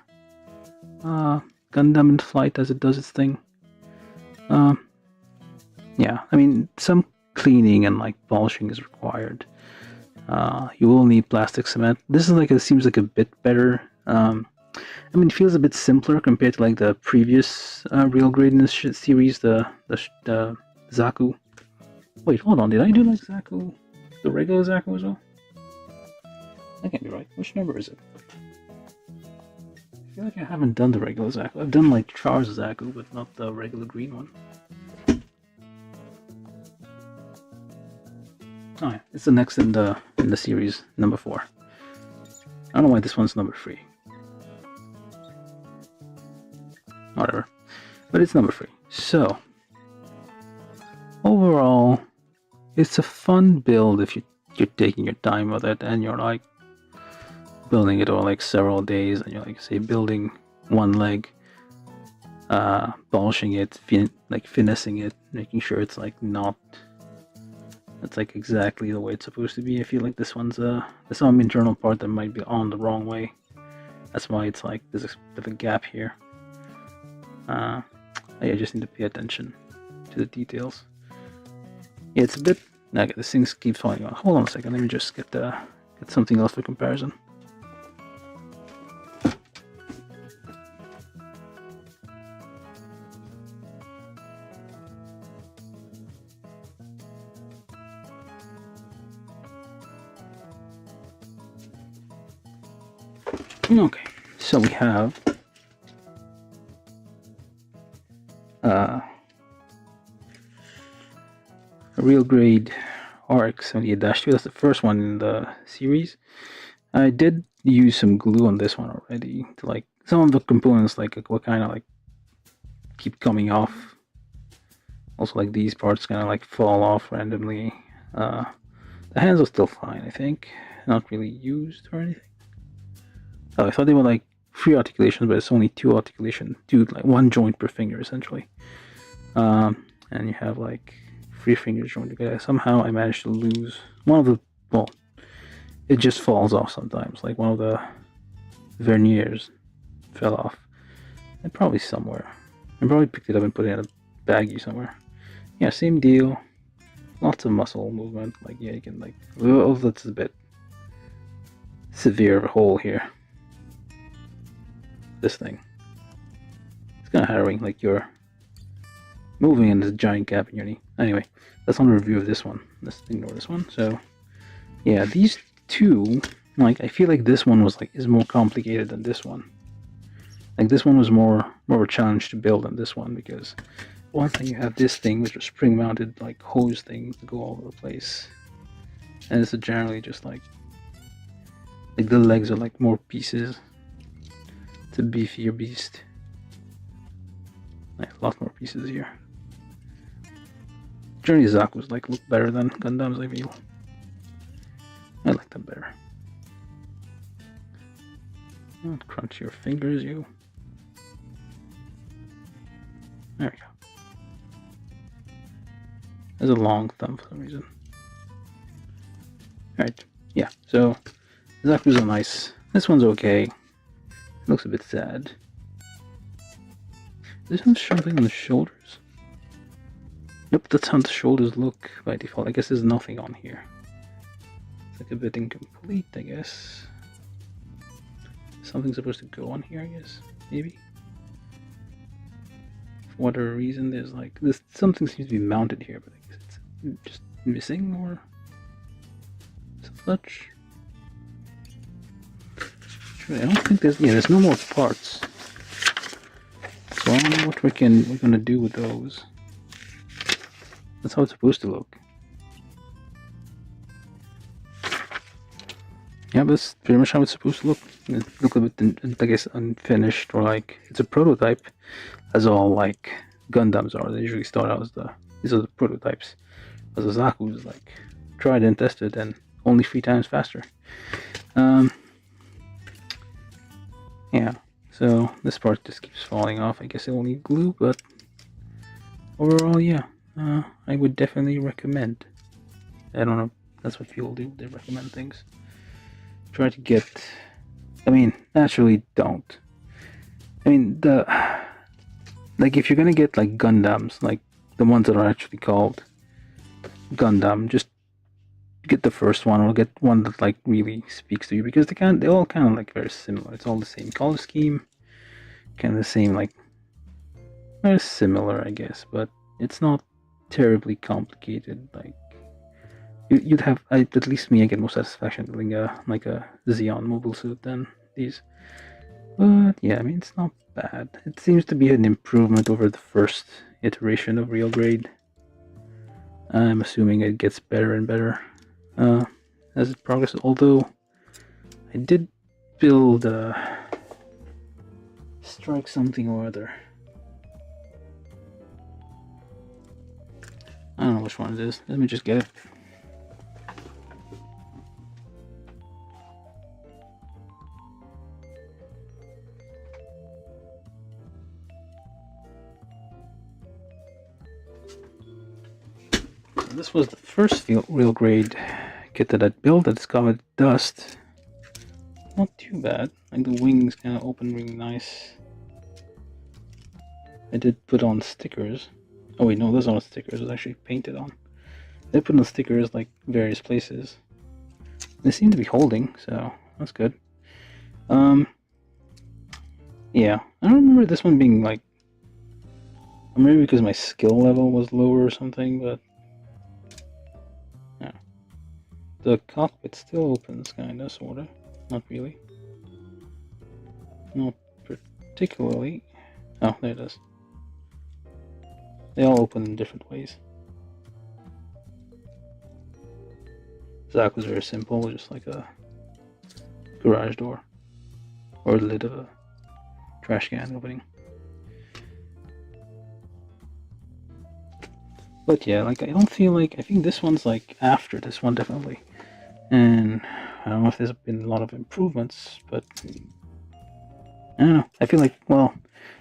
Gundam in flight as it does its thing. Yeah, I mean, some cleaning and like polishing is required. You will need plastic cement. This is like, it seems like a bit better. I mean, it feels a bit simpler compared to like the previous real grade in this series, the Zaku. Wait, hold on, did I do like Zaku, the regular Zaku as well? That can't be right. Which number is it? I feel like I haven't done the regular Zaku. I've done like Char's Zaku, but not the regular green one. Oh yeah, it's the next in the series, number 4. I don't know why this one's number 3. Whatever, but it's number 3. So overall, it's a fun build if you're taking your time with it and you're like building it over like several days, and you're like, say, building one leg, polishing it, finessing it, making sure it's like not. It's like exactly the way it's supposed to be. I feel like this one's there's some internal part that might be on the wrong way. That's why it's like there's a bit of a gap here. I just need to pay attention to the details. Yeah, it's a bit. Okay, this thing keeps falling off. Hold on a second. Let me just get something else for comparison. Okay, so we have a real grade RX-78-2. That's the first one in the series. I did use some glue on this one already to like some of the components like what kind of like keep coming off. Also, like these parts kind of like fall off randomly. The hands are still fine, I think. Not really used or anything. Oh, I thought they were like 3 articulations, but it's only 2 articulation, like 1 joint per finger essentially. And you have like 3 fingers joined together. Somehow I managed to lose one of the. Well, it just falls off sometimes. Like one of the verniers fell off. And probably somewhere. I probably picked it up and put it in a baggie somewhere. Yeah, same deal. Lots of muscle movement. Like, yeah, you can like. Oh, that's a bit severe of a hole here. This thing. It's kind of harrowing. Like you're moving and there's a giant gap in your knee. Anyway, that's on the review of this one. Let's ignore this one. So, yeah, these two. Like, I feel like this one was like is more complicated than this one. Like this one was more of a challenge to build than this one because one thing you have this thing which is spring-mounted like hose thing to go all over the place, and it's generally just like the legs are like more pieces. It's a beefier beast. Like, a lot more pieces here. Generally, Zaku's like look better than Gundam's. I feel. I like them better. Don't crunch your fingers, you. There we go. There's a long thumb for some reason. Alright, yeah, so Zaku's are nice. This one's okay. It looks a bit sad. Does it have something on the shoulders? Nope, that's how the shoulders look by default. I guess there's nothing on here. It's like a bit incomplete, I guess. Something's supposed to go on here, I guess. Maybe. For whatever reason, there's like this. Something seems to be mounted here, but I guess it's just missing or such. I don't think there's. Yeah, there's no more parts. So I don't know what we're gonna do with those. That's how it's supposed to look. Yeah, that's pretty much how it's supposed to look. It looks a bit, I guess, unfinished, or like it's a prototype, as all like Gundams are. They usually start out as these are the prototypes. As a Zaku is like tried and tested, and only 3 times faster. Yeah. So this part just keeps falling off. I guess it'll need glue, but overall, yeah, I would definitely recommend. I don't know. That's what people do. They recommend things. Try to get. I mean, naturally, don't. I mean, like if you're gonna get like Gundams, like the ones that are actually called Gundam, just get the first one or get one that like really speaks to you because they all kind of like very similar. It's all the same color scheme, kind of the same like very similar, I guess, but it's not terribly complicated. Like you'd have, at least me, I get more satisfaction building like a Xeon mobile suit than these. But yeah, I mean it's not bad. It seems to be an improvement over the first iteration of Real Grade. I'm assuming it gets better and better as it progresses. Although I did build strike something or other. I don't know which one it is. Let me just get it. This was the first real grade kit that I built that discovered dust. Not too bad. Like the wings kind of open really nice. I did put on stickers. Oh wait, no, those aren't stickers. It was actually painted on. They put on stickers like various places. They seem to be holding, so that's good. Yeah, I don't remember this one being like. Maybe because my skill level was lower or something, but. Yeah. The cockpit still opens, kinda, sorta. Not really. not particularly. Oh, there it is. They all open in different ways. That was very simple, just like a garage door or the lid of a trash can opening. But yeah, like I don't feel like, I think this one's like after this one definitely, and I don't know if there's been a lot of improvements, but I don't know. I feel like, well,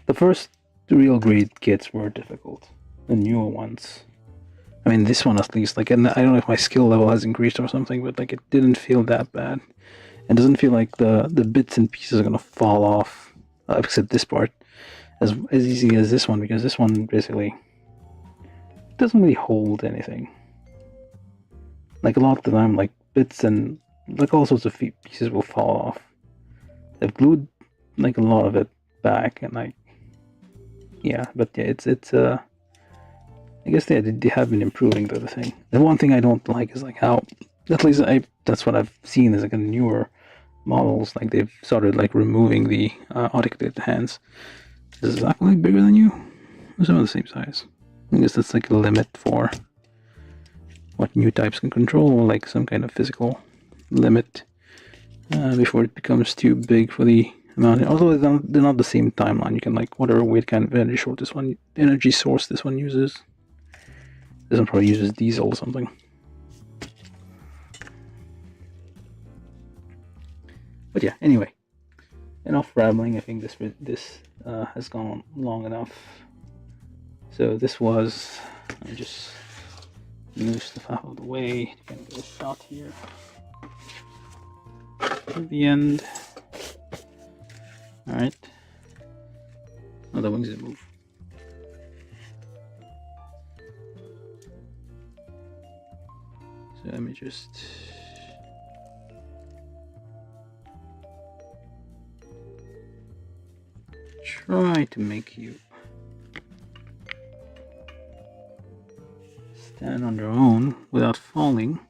the first real grade kits were difficult. The newer ones, I mean, this one at least, like, and I don't know if my skill level has increased or something, but like it didn't feel that bad. It doesn't feel like the bits and pieces are gonna fall off, except this part, as easy as this one, because this one basically doesn't really hold anything. Like a lot of the time, like bits and like all sorts of pieces will fall off. They've glued like a lot of it back, and like, yeah, but yeah, it's I guess they have been improving the other thing. The one thing I don't like is like how, at least that's what I've seen is like in newer models, like they've started like removing the articulated hands. Is that like bigger than you? Or some of the same size? I guess that's like a limit for what new types can control, like some kind of physical limit before it becomes too big for the amount. Although they're not the same timeline. You can like whatever weight kind of energy source this one uses. This one probably uses diesel or something. But yeah, anyway, enough rambling. I think this has gone on long enough. So this was, let me just move stuff out of the way to kind of get a shot here at the end. All right. Oh, the wings didn't move. So let me just try to make you stand on their own without falling.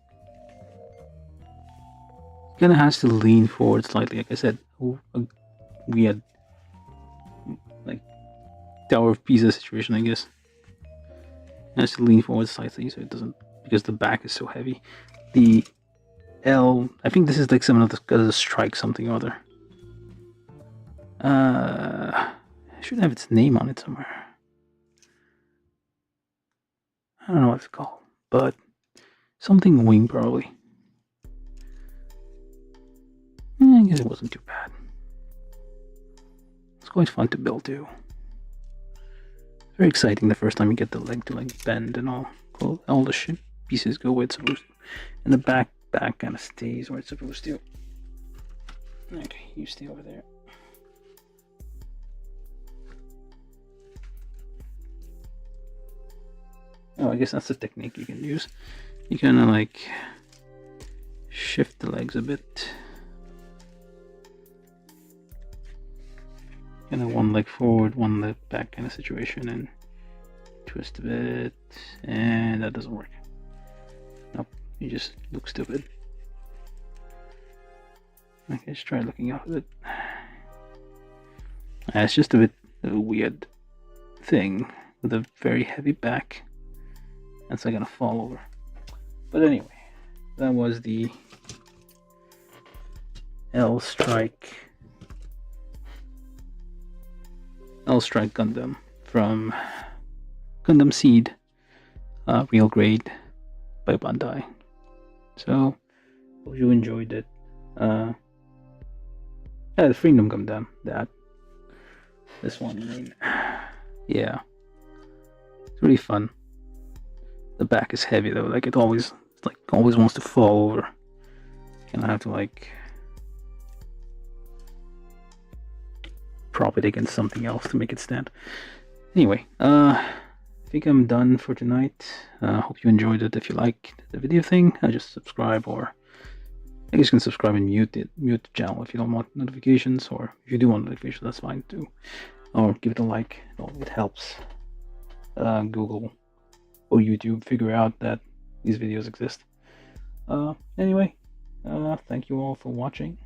Kind of has to lean forward slightly. Like I said, we had like Tower of Pisa situation, I guess. It has to lean forward slightly so it doesn't, because the back is so heavy. The L, I think this is like some of the strike something or other. I should have its name on it somewhere. I don't know what it's called, but something wing probably. I guess it wasn't too bad. It's quite fun to build too. Very exciting the first time you get the leg to like bend and all the shit pieces go where it's supposed to, and the back kind of stays where it's supposed to. Okay, you stay over there. Oh, I guess that's the technique you can use. You kind of like shift the legs a bit. Kind of one leg forward, one leg back kind of situation, and twist a bit, and that doesn't work. Nope, you just look stupid. Okay, let's try looking out of it. It's just a bit of a weird thing with a very heavy back. That's like gonna fall over. But anyway, that was the L Strike Gundam from Gundam Seed, real grade by Bandai. So, hope you enjoyed it. Yeah, the Freedom Gundam, this one, I mean, yeah, it's really fun. The back is heavy though, like it always wants to fall over, and I have to like prop it against something else to make it stand. Anyway, I think I'm done for tonight. Hope you enjoyed it. If you liked the video thing, just subscribe, or I guess you can subscribe and mute the channel if you don't want notifications, or if you do want notifications, that's fine too. Or give it a like. It helps Google or YouTube figure out that these videos exist. Anyway, thank you all for watching.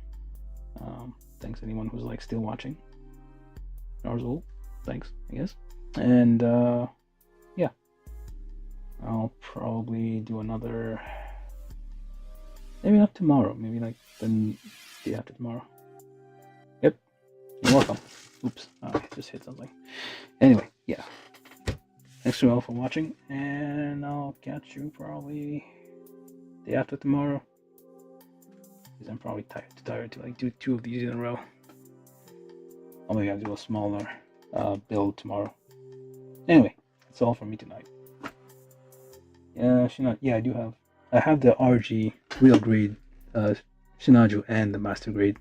Thanks anyone who's like still watching. Hours old. Thanks, I guess. And yeah, I'll probably do another. Maybe not tomorrow. Maybe like the day after tomorrow. Yep. You're welcome. Oops. Oh, I just hit something. Anyway, yeah. Thanks to all for watching, and I'll catch you probably day after tomorrow. Because I'm probably too tired to like do 2 of these in a row. Or maybe I'll do a smaller build tomorrow. Anyway, that's all from me tonight. Yeah, I have the RG real grade Shinaju and the master grade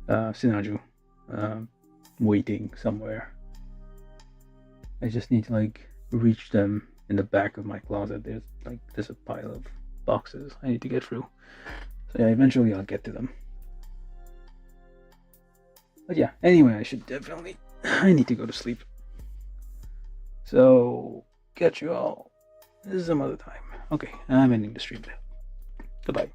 Shinaju waiting somewhere. I just need to like reach them in the back of my closet. There's a pile of boxes I need to get through. So yeah, eventually I'll get to them. But yeah, anyway, I need to go to sleep. So catch you all some other time. Okay, I'm ending the stream now. Goodbye.